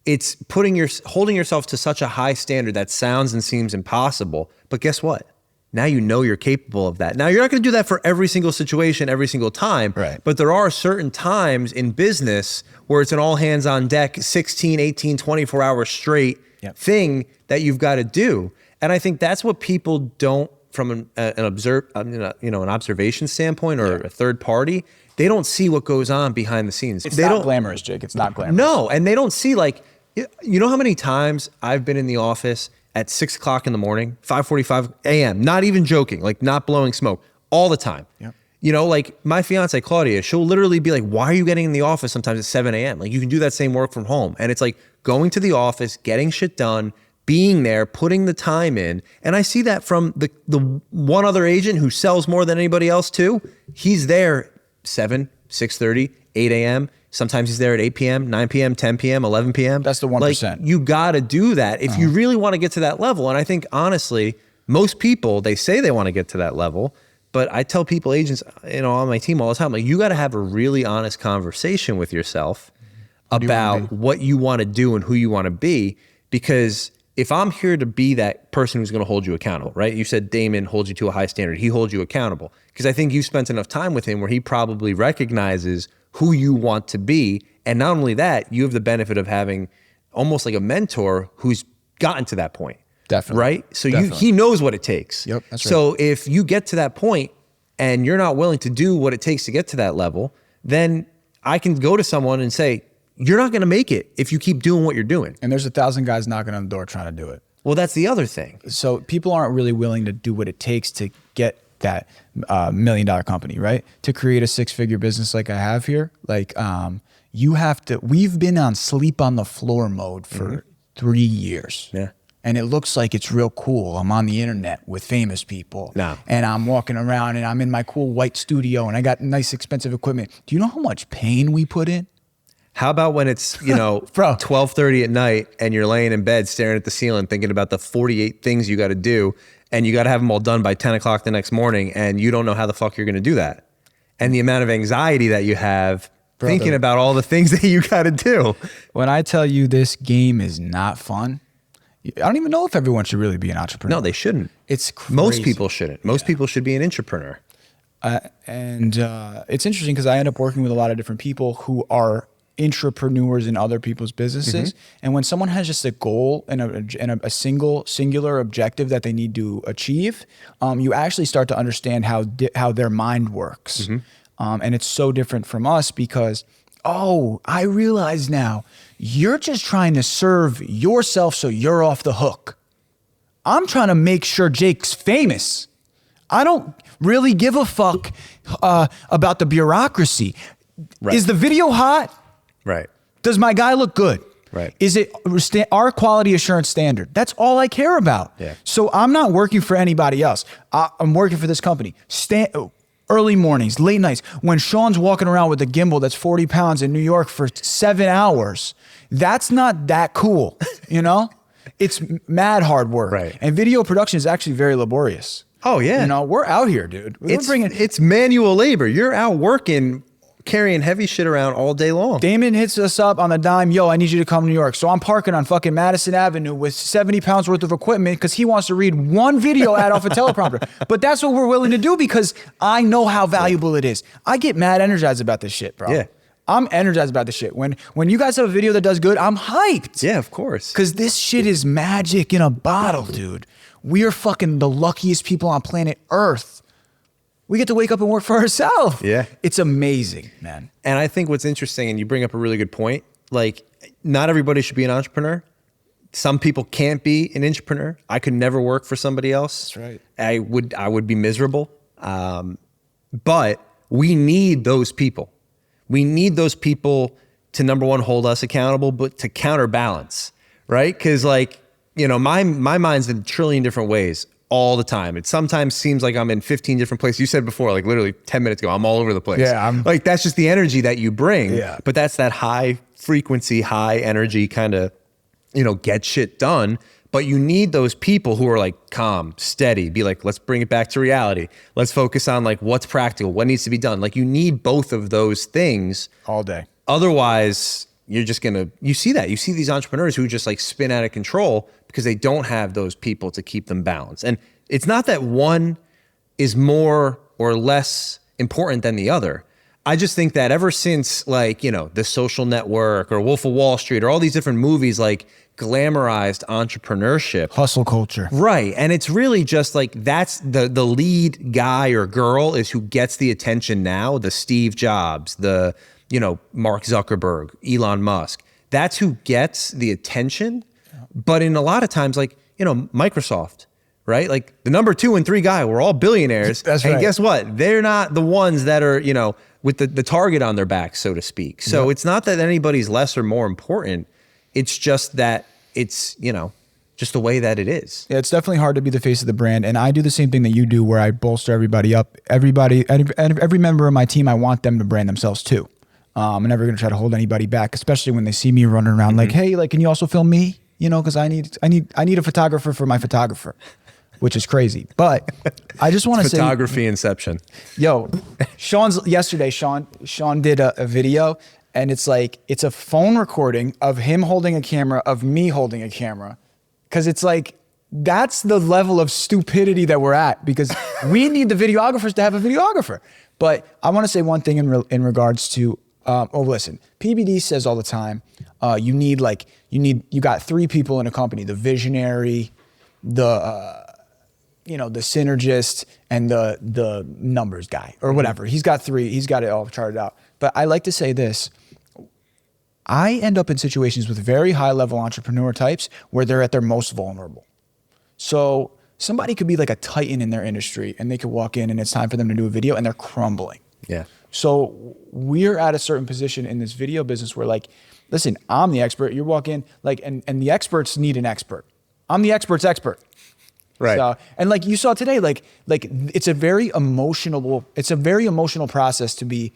it's holding yourself to such a high standard that sounds and seems impossible. But guess what? Now you know you're capable of that. Now, you're not going to do that for every single situation, every single time. Right. But there are certain times in business where it's an all hands on deck, 16, 18, 24 hours straight thing that you've got to do. And I think that's what people don't, from an observation standpoint or a third party, they don't see what goes on behind the scenes. It's not glamorous, Jake. It's not glamorous. No, and they don't see, like, you know how many times I've been in the office at 6 o'clock in the morning, 5:45 a.m., not even joking, like, not blowing smoke, all the time. Yep. You know, like, my fiance, Claudia, she'll literally be like, why are you getting in the office sometimes at 7 a.m.? Like, you can do that same work from home. And it's like going to the office, getting shit done, being there, putting the time in. And I see that from the one other agent who sells more than anybody else too. He's there 7, 6:30, 8 a.m. Sometimes he's there at 8 p.m., 9 p.m., 10 p.m., 11 p.m. That's the 1%. Like, you got to do that if you really want to get to that level. And I think, honestly, most people, they say they want to get to that level. But I tell people, agents, on my team all the time, like, you got to have a really honest conversation with yourself about what you want to do and who you want to be. Because if I'm here to be that person who's going to hold you accountable, right? You said Daymond holds you to a high standard. He holds you accountable because I think you spent enough time with him where he probably recognizes who you want to be. And not only that, you have the benefit of having almost like a mentor who's gotten to that point. Definitely. Right? So Definitely. he knows what it takes. Yep, that's right. So if you get to that point and you're not willing to do what it takes to get to that level, then I can go to someone and say, you're not going to make it if you keep doing what you're doing. And there's 1,000 guys knocking on the door trying to do it. Well, that's the other thing. So people aren't really willing to do what it takes to get that $1 million company, right? To create a 6-figure business like I have here. Like you have to, we've been on sleep on the floor mode for 3 years. Yeah. And it looks like it's real cool. I'm on the internet with famous people. No. And I'm walking around and I'm in my cool white studio and I got nice expensive equipment. Do you know how much pain we put in? How about when it's, you know, Bro. 12:30 at night and you're laying in bed staring at the ceiling thinking about the 48 things you got to do and you got to have them all done by 10 o'clock the next morning and you don't know how the fuck you're going to do that. And the amount of anxiety that you have thinking about all the things that you got to do. When I tell you this game is not fun, I don't even know if everyone should really be an entrepreneur. No, they shouldn't. It's crazy. Most people shouldn't. Most people should be an entrepreneur. And it's interesting because I end up working with a lot of different people who are intrapreneurs in other people's businesses. And when someone has just a goal and a singular objective that they need to achieve, you actually start to understand how their mind works. And it's so different from us because, oh, I realize now you're just trying to serve yourself so you're off the hook. I'm trying to make sure Jake's famous. I don't really give a fuck about the bureaucracy. Right. Is the video hot? Right. Does my guy look good? Right. Is it our quality assurance standard? That's all I care about. Yeah. So I'm not working for anybody else. I'm working for this company. Early mornings, late nights, when Sean's walking around with a gimbal that's 40 pounds in New York for 7 hours, that's not that cool, you know? It's mad hard work. Right. And video production is actually very laborious. Oh, yeah. You know, we're out here, dude. It's manual labor. You're out working, carrying heavy shit around all day long. Daymond hits us up on the dime, yo, I need you to come to New York. So I'm parking on fucking Madison Avenue with 70 pounds worth of equipment because he wants to read one video ad off a teleprompter. But that's what we're willing to do because I know how valuable it is. I get mad energized about this shit, bro. Yeah. I'm energized about this shit. When you guys have a video that does good, I'm hyped. Yeah, of course. Because this shit is magic in a bottle, dude. We are fucking the luckiest people on planet Earth. We get to wake up and work for ourselves. Yeah. It's amazing, man. And I think what's interesting, and you bring up a really good point, like not everybody should be an entrepreneur. Some people can't be an entrepreneur. I could never work for somebody else. That's right. I would be miserable. But we need those people. We need those people to, number one, hold us accountable, but to counterbalance, right? Because like, you know, my mind's in a trillion different ways all the time. It sometimes seems like I'm in 15 different places. You said before, like literally 10 minutes ago, I'm all over the place. Yeah, like that's just the energy that you bring. Yeah. But that's that high frequency, high energy kind of, you know, get shit done. But you need those people who are like calm, steady, be like, let's bring it back to reality. Let's focus on like what's practical, what needs to be done. Like you need both of those things All day. Otherwise, you're just gonna, you see these entrepreneurs who just like spin out of control because they don't have those people to keep them balanced. And it's not that one is more or less important than the other. I just think that ever since like, you know, The Social Network or Wolf of Wall Street or all these different movies like glamorized entrepreneurship. Hustle culture. Right. And it's really just like that's the lead guy or girl is who gets the attention now, the Steve Jobs, the, you know, Mark Zuckerberg, Elon Musk. That's who gets the attention. But in a lot of times, like, you know, Microsoft, right? Like the number 2 and 3 guy were all billionaires. That's and right. guess what? They're not the ones that are, you know, with the target on their back, so to speak. So it's not that anybody's less or more important. It's just that it's, you know, just the way that it is. Yeah, it's definitely hard to be the face of the brand. And I do the same thing that you do where I bolster everybody up. Every member of my team, I want them to brand themselves too. I'm never going to try to hold anybody back, especially when they see me running around like, hey, like, can you also film me? You know, because I need a photographer for my photographer, which is crazy. But I just want to say, Photography inception. yo, Sean did a video, and it's like, it's a phone recording of him holding a camera, of me holding a camera, Because it's like, that's the level of stupidity that we're at, because we need the videographers to have a videographer. But I want to say one thing in regards to, listen, PBD says all the time, you got 3 people in a company: the visionary, the synergist, and the numbers guy, or whatever. He's got 3. He's got it all charted out. But I like to say this: I end up in situations with very high level entrepreneur types where they're at their most vulnerable. So somebody could be like a titan in their industry, and they could walk in and it's time for them to do a video and they're crumbling. Yeah. So we're at a certain position in this video business where, like, listen, I'm the expert. You walk in, like, and the experts need an expert. I'm the expert's expert. Right. So, and like you saw today, like it's a very emotional process to be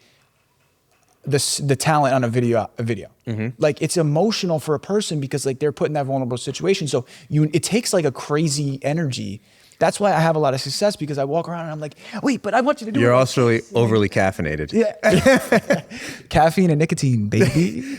the talent on a video. Mm-hmm. Like, it's emotional for a person because, like, they're put in that vulnerable situation. So it takes like a crazy energy. That's why I have a lot of success, because I walk around and I'm like, wait, but I want you to do it. You're also overly caffeinated. Yeah. Caffeine and nicotine, baby.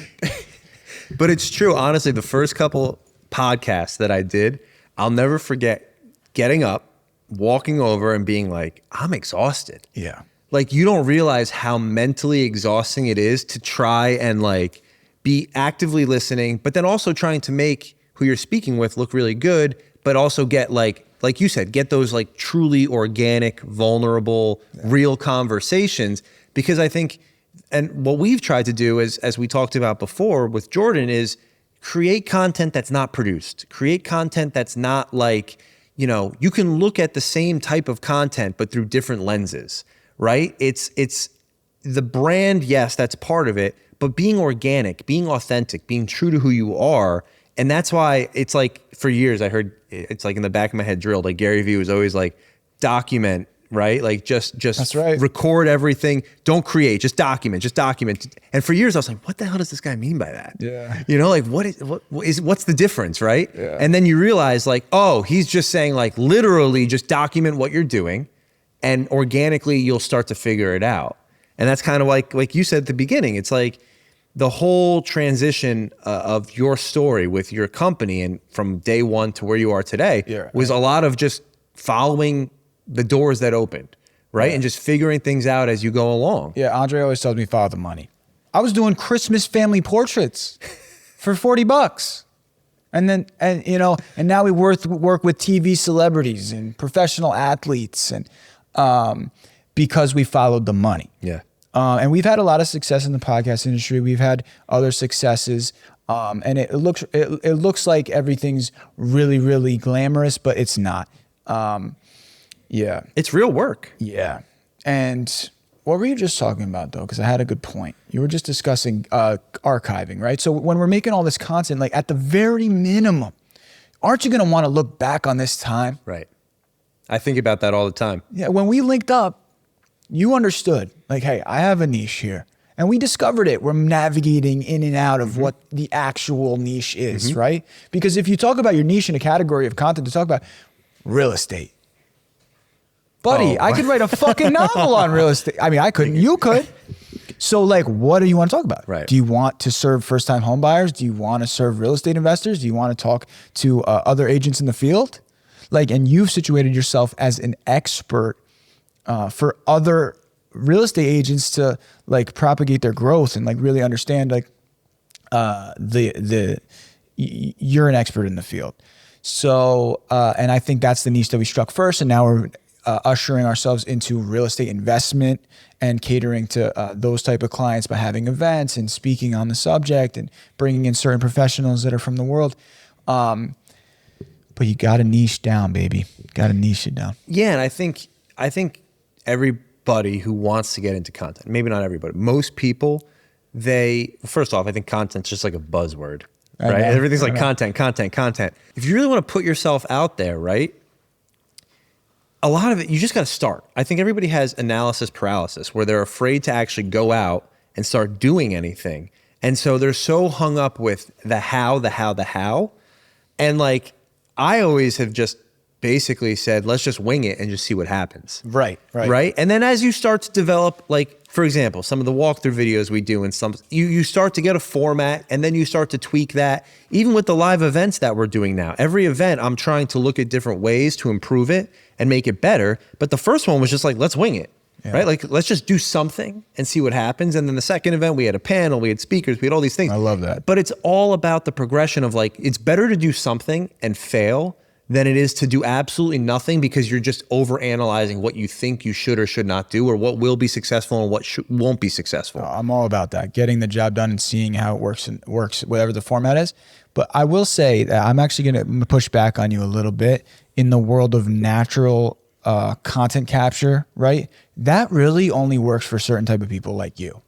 But it's true. Honestly, the first couple podcasts that I did, I'll never forget getting up, walking over and being like, I'm exhausted. Yeah. Like, you don't realize how mentally exhausting it is to try and like be actively listening, but then also trying to make who you're speaking with look really good, but also get like you said, get those like truly organic, vulnerable, real conversations. Because I think, and what we've tried to do is, as we talked about before with Jordan, is create content that's not produced, create content that's not like, you can look at the same type of content, but through different lenses. Right? It's the brand, yes, that's part of it, but being organic, being authentic, being true to who you are. And that's why it's like, for years I heard, it's like in the back of my head drilled, like Gary Vee was always like, document, right? Like just that's right. Record everything. Don't create, just document. And for years I was like, what the hell does this guy mean by that? Yeah. Like what's the difference, right? Yeah. And then you realize like, oh, he's just saying like literally just document what you're doing. And organically, you'll start to figure it out. And that's kind of like you said at the beginning. It's like the whole transition of your story with your company, and from day one to where you are today, was a lot of just following the doors that opened, right? Yeah. And just figuring things out as you go along. Yeah, Andre always tells me, follow the money. I was doing Christmas family portraits for $40. And now we work with TV celebrities and professional athletes, and because we followed the money. Yeah. And we've had a lot of success in the podcast industry. We've had other successes. And it looks like everything's really, really glamorous, but it's not. Yeah. It's real work. Yeah. And what were you just talking about, though? Because I had a good point. You were just discussing archiving, right? So when we're making all this content, like, at the very minimum, aren't you going to want to look back on this time? Right. I think about that all the time. Yeah. When we linked up, you understood, like, hey, I have a niche here. And we discovered it. We're navigating in and out of what the actual niche is, right? Because if you talk about your niche in a category of content to talk about real estate, buddy, I could write a fucking novel on real estate. I mean, I couldn't. You could. So, like, what do you want to talk about? Right. Do you want to serve first-time home buyers? Do you want to serve real estate investors? Do you want to talk to other agents in the field? Like, and you've situated yourself as an expert for other real estate agents to, like, propagate their growth and, like, really understand, like, you're an expert in the field. So, and I think that's the niche that we struck first, and now we're ushering ourselves into real estate investment and catering to those type of clients by having events and speaking on the subject and bringing in certain professionals that are from the world. But you got to niche down, baby. Got to niche it down. Yeah, and I think everybody who wants to get into content, maybe not everybody, most people, first off, I think content's just like a buzzword, right? Everything's like content. If you really want to put yourself out there, right? A lot of it, you just got to start. I think everybody has analysis paralysis, where they're afraid to actually go out and start doing anything. And so they're so hung up with the how. And like, I always have just basically said, let's just wing it and just see what happens. Right. Right. And then as you start to develop, like, for example, some of the walkthrough videos we do and some, you start to get a format and then you start to tweak that. Even with the live events that we're doing now, every event I'm trying to look at different ways to improve it and make it better. But the first one was just like, let's wing it. Yeah. Right? Like, let's just do something and see what happens. And then the second event, we had a panel, we had speakers, we had all these things. I love that. But it's all about the progression of like, it's better to do something and fail than it is to do absolutely nothing because you're just overanalyzing what you think you should or should not do, or what will be successful and what won't be successful. I'm all about that, getting the job done and seeing how it works, whatever the format is. But I will say that I'm actually going to push back on you a little bit in the world of natural content capture, right? That really only works for certain type of people like you.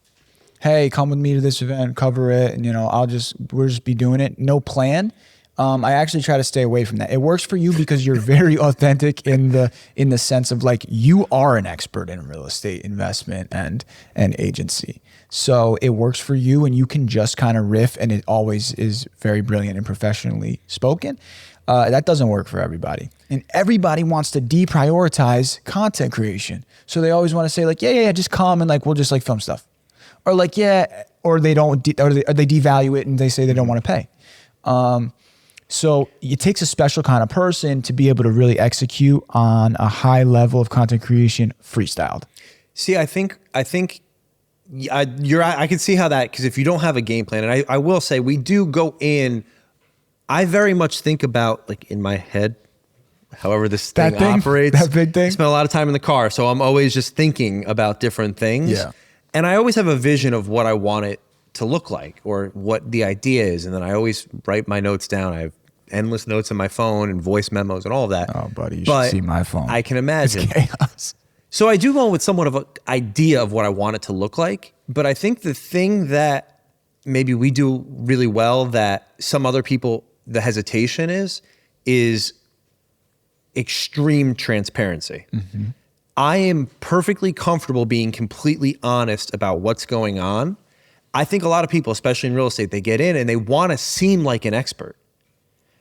Hey, come with me to this event, cover it, and we'll just be doing it. No plan. I actually try to stay away from that. It works for you because you're very authentic in the sense of like you are an expert in real estate investment and agency. So it works for you and you can just kind of riff and it always is very brilliant and professionally spoken. That doesn't work for everybody. And everybody wants to deprioritize content creation. So they always want to say like, yeah, just come and like, we'll just like film stuff. Or like, yeah, or they don't, or they devalue it and they say they don't want to pay. So it takes a special kind of person to be able to really execute on a high level of content creation freestyled. See, I think I can see how that, because if you don't have a game plan, and I will say we do go in, I very much think about like in my head, however this thing operates. That big thing. I spend a lot of time in the car, so I'm always just thinking about different things. Yeah. And I always have a vision of what I want it to look like or what the idea is. And then I always write my notes down. I have endless notes on my phone and voice memos and all of that. Oh, buddy, you should see my phone. I can imagine. It's chaos. So I do go with somewhat of an idea of what I want it to look like. But I think the thing that maybe we do really well that some other people, the hesitation is extreme transparency. Mm-hmm. I am perfectly comfortable being completely honest about what's going on. I think a lot of people, especially in real estate, they get in and they want to seem like an expert,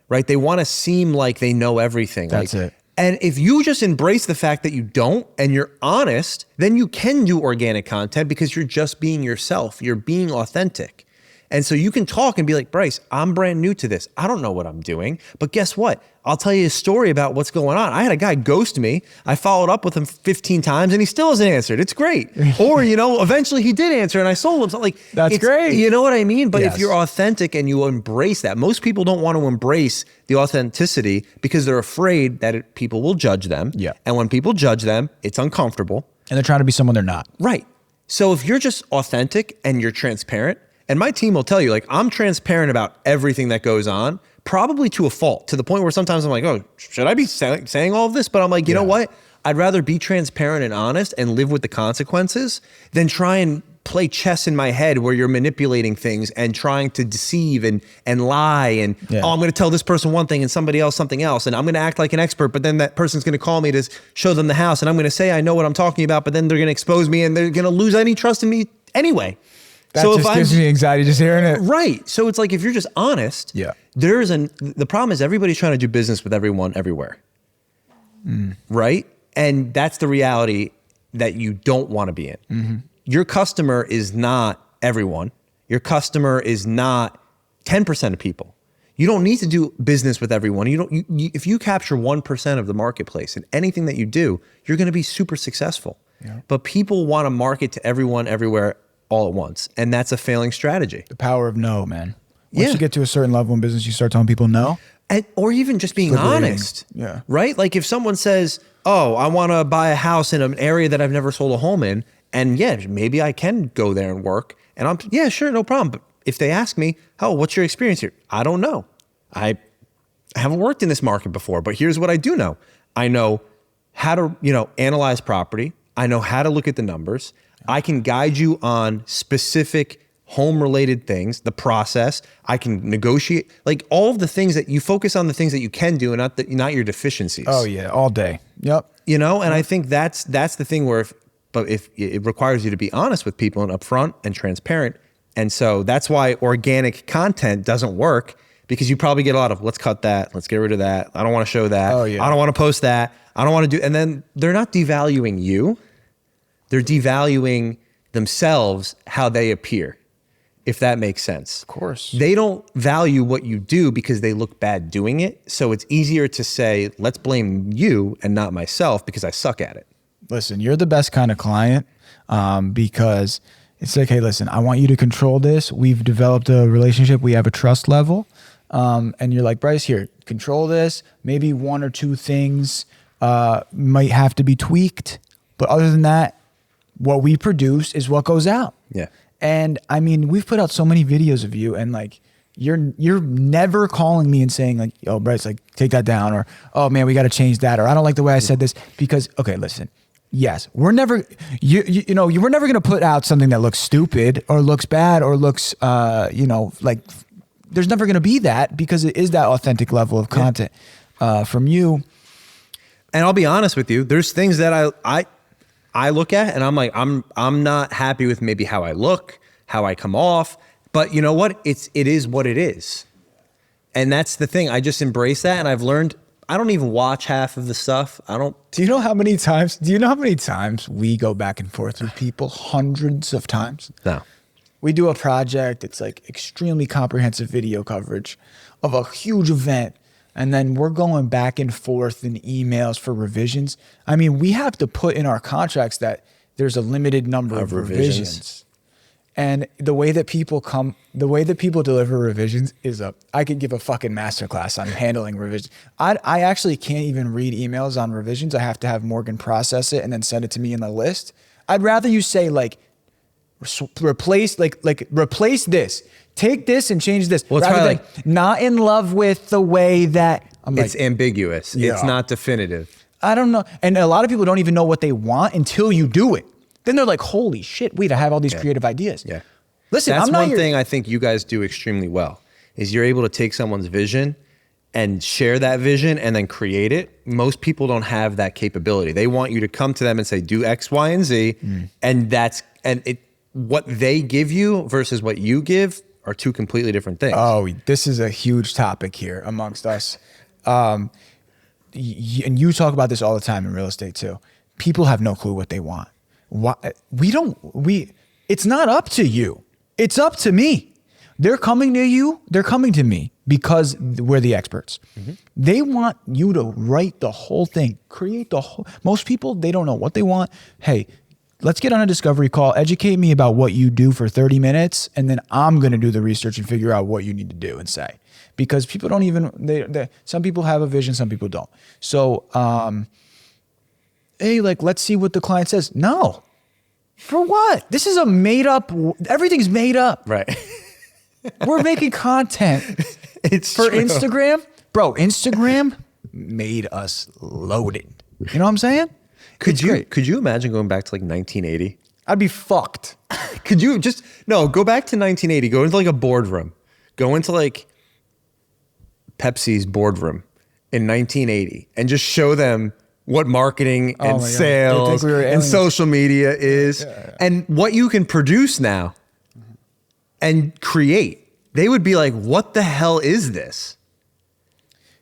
right? They want to seem like they know everything. That's it. And if you just embrace the fact that you don't and you're honest, then you can do organic content because you're just being yourself. You're being authentic. And so you can talk and be like, Bryce, I'm brand new to this. I don't know what I'm doing. But guess what? I'll tell you a story about what's going on. I had a guy ghost me. I followed up with him 15 times and he still hasn't answered. It's great. Or, eventually he did answer and I sold him something. That's great. You know what I mean? But yes. If you're authentic and you embrace that, most people don't want to embrace the authenticity because they're afraid that people will judge them. Yeah. And when people judge them, it's uncomfortable. And they're trying to be someone they're not. Right. So if you're just authentic and you're transparent, and my team will tell you, like, I'm transparent about everything that goes on, probably to a fault, to the point where sometimes I'm like, oh, should I be saying all of this? But I'm like, you know what? I'd rather be transparent and honest and live with the consequences than try and play chess in my head where you're manipulating things and trying to deceive and lie. And, I'm going to tell this person one thing and somebody else something else. And I'm going to act like an expert, but then that person's going to call me to show them the house. And I'm going to say I know what I'm talking about, but then they're going to expose me and they're going to lose any trust in me anyway. That just gives me anxiety just hearing it. Right. So it's like if you're just honest, the problem is everybody's trying to do business with everyone everywhere. Right? And that's the reality that you don't want to be in. Mm-hmm. Your customer is not everyone. Your customer is not 10% of people. You don't need to do business with everyone. If you capture 1% of the marketplace in anything that you do, you're going to be super successful. Yeah. But people want to market to everyone everywhere all at once. And that's a failing strategy. The power of no, man. Once you get to a certain level in business, you start telling people no. Or even just being honest. Yeah. Right? Like if someone says, oh, I want to buy a house in an area that I've never sold a home in. And maybe I can go there and work. And sure, no problem. But if they ask me, oh, what's your experience here? I don't know. I haven't worked in this market before, but here's what I do know. I know how to, analyze property. I know how to look at the numbers. I can guide you on specific home-related things, the process. I can negotiate, like all of the things that you focus on, the things that you can do, and not your deficiencies. Oh yeah, all day. Yep. And I think that's the thing where, if it requires you to be honest with people and upfront and transparent, and so that's why organic content doesn't work because you probably get a lot of, let's cut that, let's get rid of that, I don't want to show that, Oh, yeah. I don't want to post that, I don't want to do, and then they're not devaluing you, they're devaluing themselves, how they appear, if that makes sense. Of course. They don't value what you do because they look bad doing it. So it's easier to say, let's blame you and not myself because I suck at it. Listen, you're the best kind of client because it's like, hey, listen, I want you to control this. We've developed a relationship. We have a trust level. And you're like, Bryce, here, control this. Maybe one or two things might have to be tweaked. But other than that, what we produce is what goes out. Yeah. And I mean, we've put out so many videos of you, and like, you're never calling me and saying like, oh, Bryce, like, take that down, or, oh man, we got to change that, or I don't like the way I said this. Because, okay, listen, yes, we're never, you know, we're never going to put out something that looks stupid or looks bad or looks, you know, like, there's never going to be that, because it is that authentic level of content from you. And I'll be honest with you, there's things that I look at and I'm like, I'm not happy with maybe how I look, how I come off, but you know what? It is what it is. And that's the thing. I just embrace that. And I've learned, I don't even watch half of the stuff. Do you know how many times we go back and forth with people? Hundreds of times. No. We do a project. It's like extremely comprehensive video coverage of a huge event. And then we're going back and forth in emails for revisions. I mean, we have to put in our contracts that there's a limited number of revisions. And the way that people deliver revisions is I could give a fucking masterclass on handling revisions. I actually can't even read emails on revisions. I have to have Morgan process it and then send it to me in the list. I'd rather you say like, replace this. Take this and change this. Well, it's rather probably than not in love with the way that it's ambiguous. Yeah. It's not definitive. I don't know. And a lot of people don't even know what they want until you do it. Then they're like, holy shit, wait, I have all these creative ideas. Yeah. Listen, that's I'm not one thing I think you guys do extremely well is you're able to take someone's vision and share that vision and then create it. Most people don't have that capability. They want you to come to them and say, do X, Y, and Z. And what they give you versus what you give are two completely different things. Oh, this is a huge topic here amongst us. And you talk about this all the time in real estate too. People have no clue what they want. It's not up to you. It's up to me. They're coming to you. They're coming to me because we're the experts. Mm-hmm. They want you to write the whole thing, create the whole. Most people, they don't know what they want. Hey, let's get on a discovery call. Educate me about what you do for 30 minutes. And then I'm going to do the research and figure out what you need to do and say, because people don't even, some people have a vision, some people don't. So, hey, like, let's see what the client says. No, for what? This is a made up, everything's made up. Right. We're making content. It's for true. Instagram. Bro, Instagram made us loaded. You know what I'm saying? Could you imagine going back to like 1980? I'd be fucked. Could you go back to 1980, go into like a boardroom, go into like Pepsi's boardroom in 1980 and just show them what marketing and sales and social media is and what you can produce now and create. They would be like, what the hell is this?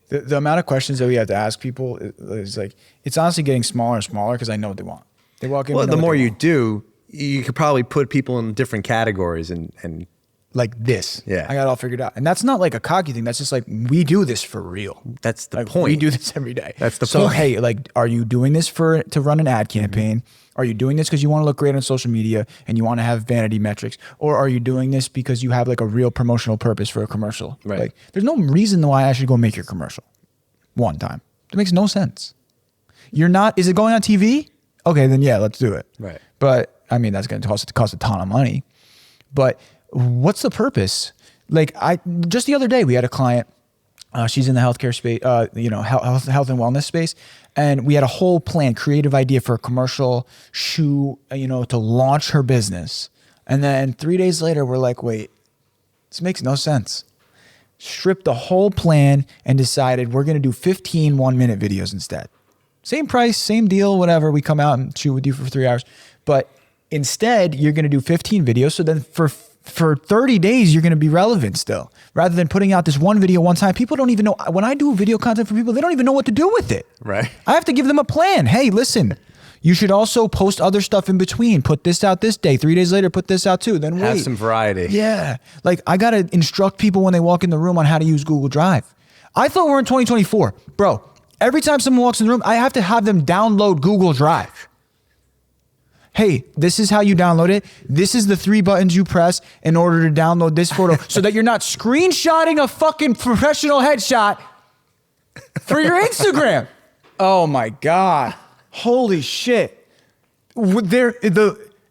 The amount of questions that we have to ask people is like, it's honestly getting smaller and smaller because I know what they want. They walk in. Well, the more you do, you could probably put people in different categories and like this. Yeah. I got it all figured out. And that's not like a cocky thing. That's just like, we do this for real. That's the like, point. We do this every day. That's the so, point. Hey, like, are you doing this to run an ad campaign? Mm-hmm. Are you doing this because you want to look great on social media and you want to have vanity metrics? Or are you doing this because you have like a real promotional purpose for a commercial? Right. Like, there's no reason why I should go make your commercial one time. It makes no sense. Is it going on TV? Okay, then yeah, let's do it. Right. But I mean, that's going to cost a ton of money. But what's the purpose? Like just the other day, we had a client, she's in the healthcare space, health and wellness space. And we had a whole plan, creative idea for a commercial shoe, to launch her business. And then 3 days later, we're like, wait, this makes no sense. Stripped the whole plan and decided we're going to do 15 1-minute videos instead. Same price, same deal, whatever. We come out and shoot with you for 3 hours. But instead, you're going to do 15 videos. So then for for 30 days, you're going to be relevant still, rather than putting out this one video one time. People don't even know. When I do video content for people, they don't even know what to do with it. Right. I have to give them a plan. Hey, listen, you should also post other stuff in between. Put this out this day. 3 days later, put this out too. Then Have wait. some variety. Yeah. Like, I got to instruct people when they walk in the room on how to use Google Drive. I thought we're in 2024. Bro, every time someone walks in the room, I have to have them download Google Drive. Hey, this is how you download it. This is the 3 buttons you press in order to download this photo so that you're not screenshotting a fucking professional headshot for your Instagram. Oh my God. Holy shit. And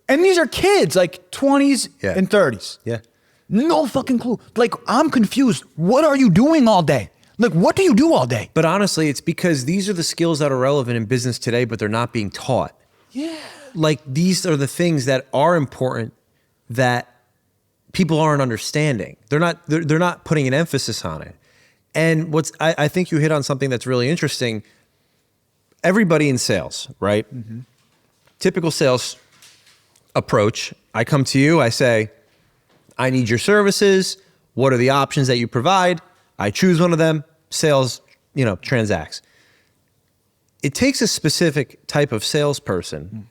these are kids, like 20s and 30s. Yeah. No fucking clue. Like, I'm confused. What are you doing all day? Like, what do you do all day? But honestly, it's because these are the skills that are relevant in business today, but they're not being taught. Yeah. Like, these are the things that are important that people aren't understanding. They're not putting an emphasis on it. And I think you hit on something that's really interesting. Everybody in sales, right? Mm-hmm. Typical sales approach. I come to you, I say, I need your services. What are the options that you provide? I choose one of them. Sales, transacts. It takes a specific type of salesperson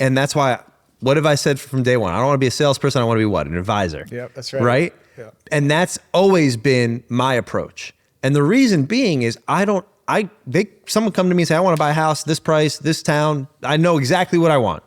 and that's why, what have I said from day one? I don't want to be a salesperson. I want to be what? An advisor. Yep, that's right. Right? Yeah. And that's always been my approach. And the reason being is someone come to me and say, I want to buy a house, this price, this town. I know exactly what I want.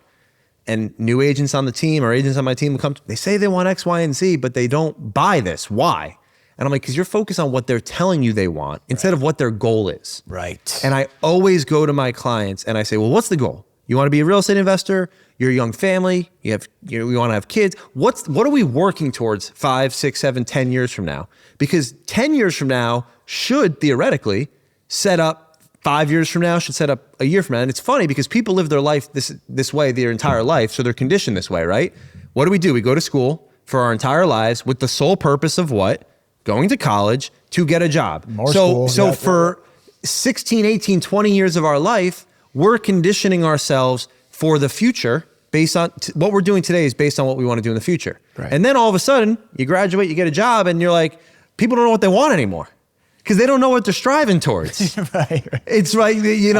And new agents on the team or agents on my team will come, they say they want X, Y, and Z, but they don't buy this. Why? And I'm like, because you're focused on what they're telling you they want instead of what their goal is. Right. And I always go to my clients and I say, well, what's the goal? You want to be a real estate investor? You're a young family. You want to have kids. What are we working towards 5, 6, 7, 10 years from now? Because 10 years from now should theoretically set up 5 years from now, should set up a year from now. And it's funny because people live their life this way their entire life. So they're conditioned this way, right? What do? We go to school for our entire lives with the sole purpose of what? Going to college to get a job. So for 16, 18, 20 years of our life, we're conditioning ourselves for the future based on what we're doing today is based on what we want to do in the future. Right. And then all of a sudden you graduate, you get a job and you're like, people don't know what they want anymore because they don't know what they're striving towards. Right. It's like,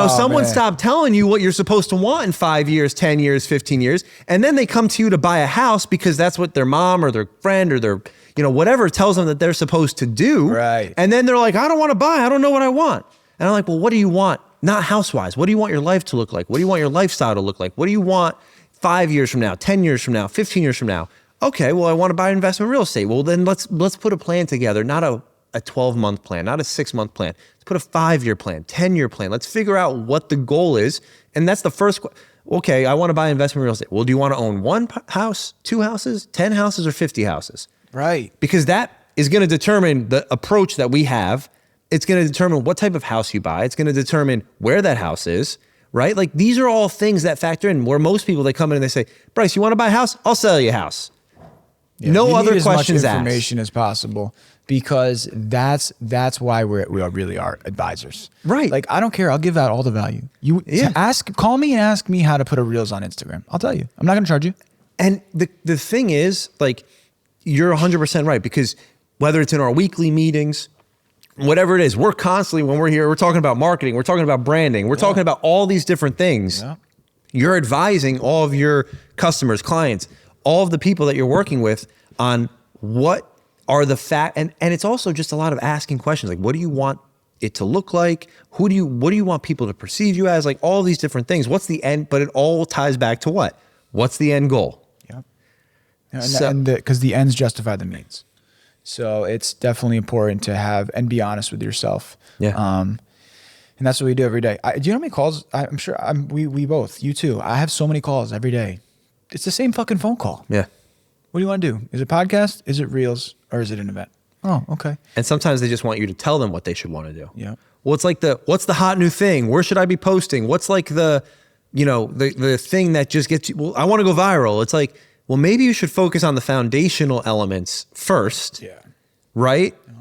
someone stopped telling you what you're supposed to want in 5 years, 10 years, 15 years. And then they come to you to buy a house because that's what their mom or their friend or their, whatever tells them that they're supposed to do. Right. And then they're like, I don't want to buy. I don't know what I want. And I'm like, well, what do you want? Not house-wise. What do you want your life to look like? What do you want your lifestyle to look like? What do you want 5 years from now, 10 years from now, 15 years from now? Okay, well, I want to buy investment real estate. Well, then let's put a plan together, not a 12-month plan, not a 6-month plan. Let's put a 5-year plan, 10-year plan. Let's figure out what the goal is. And that's the first question. Okay, I want to buy investment real estate. Well, do you want to own 1 house, 2 houses, 10 houses, or 50 houses? Right. Because that is going to determine the approach that we have. It's going to determine what type of house you buy. It's going to determine where that house is, right? Like, these are all things that factor in where most people, they come in and they say, Bryce, you want to buy a house? I'll sell you a house. Yeah, no other need questions as much asked. Information as possible, because that's why we really are advisors. Right. Like, I don't care. I'll give out all the value. Call me and ask me how to put a Reels on Instagram. I'll tell you. I'm not going to charge you. And the thing is, like, you're 100% right, because whether it's in our weekly meetings, whatever it is, we're constantly, when we're here, we're talking about marketing, we're talking about branding, we're talking about all these different things. Yeah. You're advising all of your customers, clients, all of the people that you're working with on what are the and it's also just a lot of asking questions. Like, what do you want it to look like? What do you want people to perceive you as? Like, all these different things. What's the end? But it all ties back to what? What's the end goal? Yeah. Because the ends justify the means. So it's definitely important to have and be honest with yourself. Yeah. And that's what we do every day. Do you know how many calls? I'm sure we both, you too. I have so many calls every day. It's the same fucking phone call. Yeah. What do you want to do? Is it podcast? Is it Reels? Or is it an event? Oh, okay. And sometimes they just want you to tell them what they should want to do. Yeah. Well, it's like what's the hot new thing? Where should I be posting? What's like the thing that just gets you, well, I want to go viral. It's like, well, maybe you should focus on the foundational elements first. Yeah. Right? Yeah.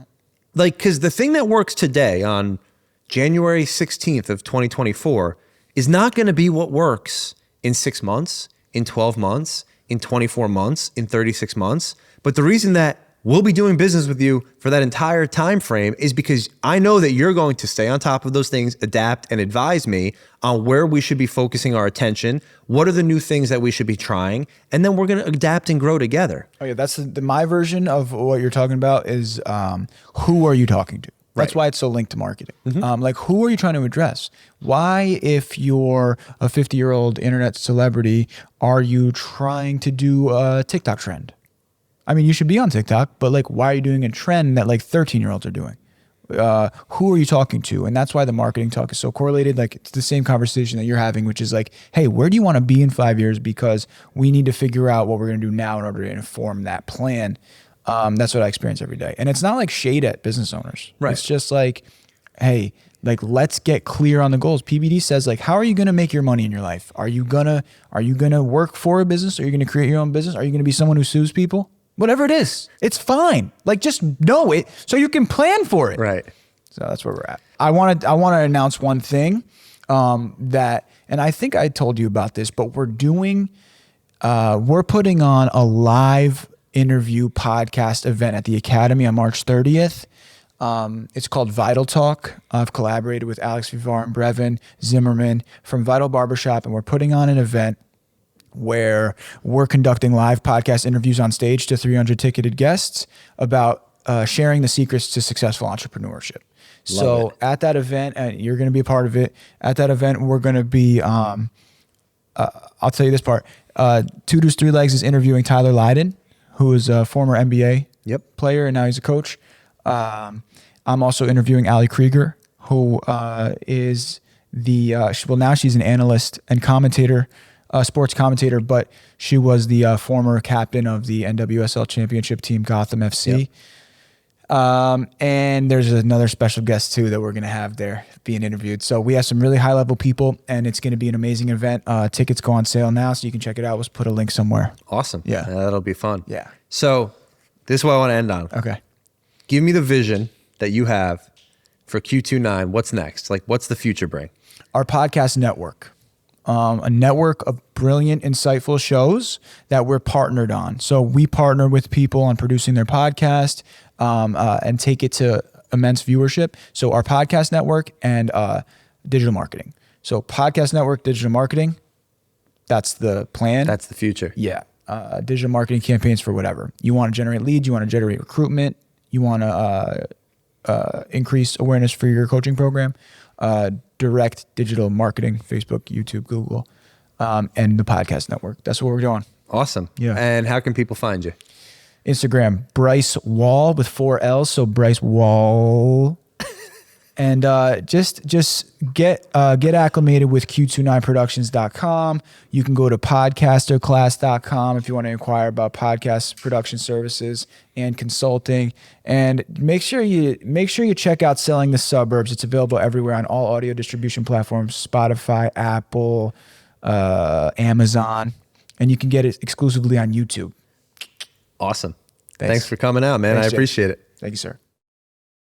Like, because the thing that works today on January 16th of 2024 is not going to be what works in 6 months, in 12 months, in 24 months, in 36 months. But the reason that we'll be doing business with you for that entire time frame is because I know that you're going to stay on top of those things, adapt, and advise me on where we should be focusing our attention. What are the new things that we should be trying? And then we're going to adapt and grow together. Oh yeah, that's my version of what you're talking about is who are you talking to? That's why it's so linked to marketing. Like, who are you trying to address? Why, if you're a 50-year-old internet celebrity, are you trying to do a TikTok trend? I mean, you should be on TikTok, but like, why are you doing a trend that like 13-year-olds are doing? Who are you talking to? And that's why the marketing talk is so correlated. Like, it's the same conversation that you're having, which is like, hey, where do you want to be in 5 years? Because we need to figure out what we're going to do now in order to inform that plan. That's what I experience every day. And it's not like shade at business owners. Right. It's just like, hey, like, let's get clear on the goals. PBD says, like, how are you going to make your money in your life? Are you gonna work for a business? Are you going to create your own business? Are you going to be someone who sues people? Whatever it is, it's fine. Like, just know it so you can plan for it. Right. So that's where we're at. I want to announce one thing that, and I think I told you about this, but we're putting on a live interview podcast event at the Academy on March 30th. It's called Vital Talk. I've collaborated with Alex Vivar and Brevin Zimmerman from Vital Barbershop, and we're putting on an event where we're conducting live podcast interviews on stage to 300 ticketed guests about sharing the secrets to successful entrepreneurship. So at that event, and you're going to be a part of it, at that event, we're going to be, I'll tell you this part, Two Dudes, Three Legs is interviewing Tyler Lydon, who is a former NBA player, and now he's a coach. I'm also interviewing Ali Krieger, who is now she's an analyst and commentator, sports commentator, but she was the former captain of the NWSL championship team, Gotham FC. And there's another special guest too that we're going to have there being interviewed. So we have some really high level people, and it's going to be an amazing event. Tickets go on sale now, so you can check it out. Let's put a link somewhere. Awesome. Yeah. That'll be fun. Yeah. So this is what I want to end on. Okay. Give me the vision that you have for Q29. What's next? Like, what's the future bring? Our podcast network. A network of brilliant, insightful shows that we're partnered on. So we partner with people on producing their podcast and take it to immense viewership. So our podcast network and digital marketing. So podcast network, digital marketing, that's the plan. That's the future. Yeah. Digital marketing campaigns for whatever. You want to generate leads, you want to generate recruitment, you want to increase awareness for your coaching program. Direct digital marketing, Facebook, YouTube, Google, and the podcast network. That's what we're doing. Awesome. Yeah. And how can people find you? Instagram, Bryce Wall with 4 L's. So Bryce Wall. And just get acclimated with Q29Productions.com. You can go to podcasterclass.com if you want to inquire about podcast production services and consulting. And make sure you check out Selling the Suburbs. It's available everywhere on all audio distribution platforms: Spotify, Apple, Amazon, and you can get it exclusively on YouTube. Awesome. Thanks for coming out, man. Thanks, I appreciate it. Thank you, sir.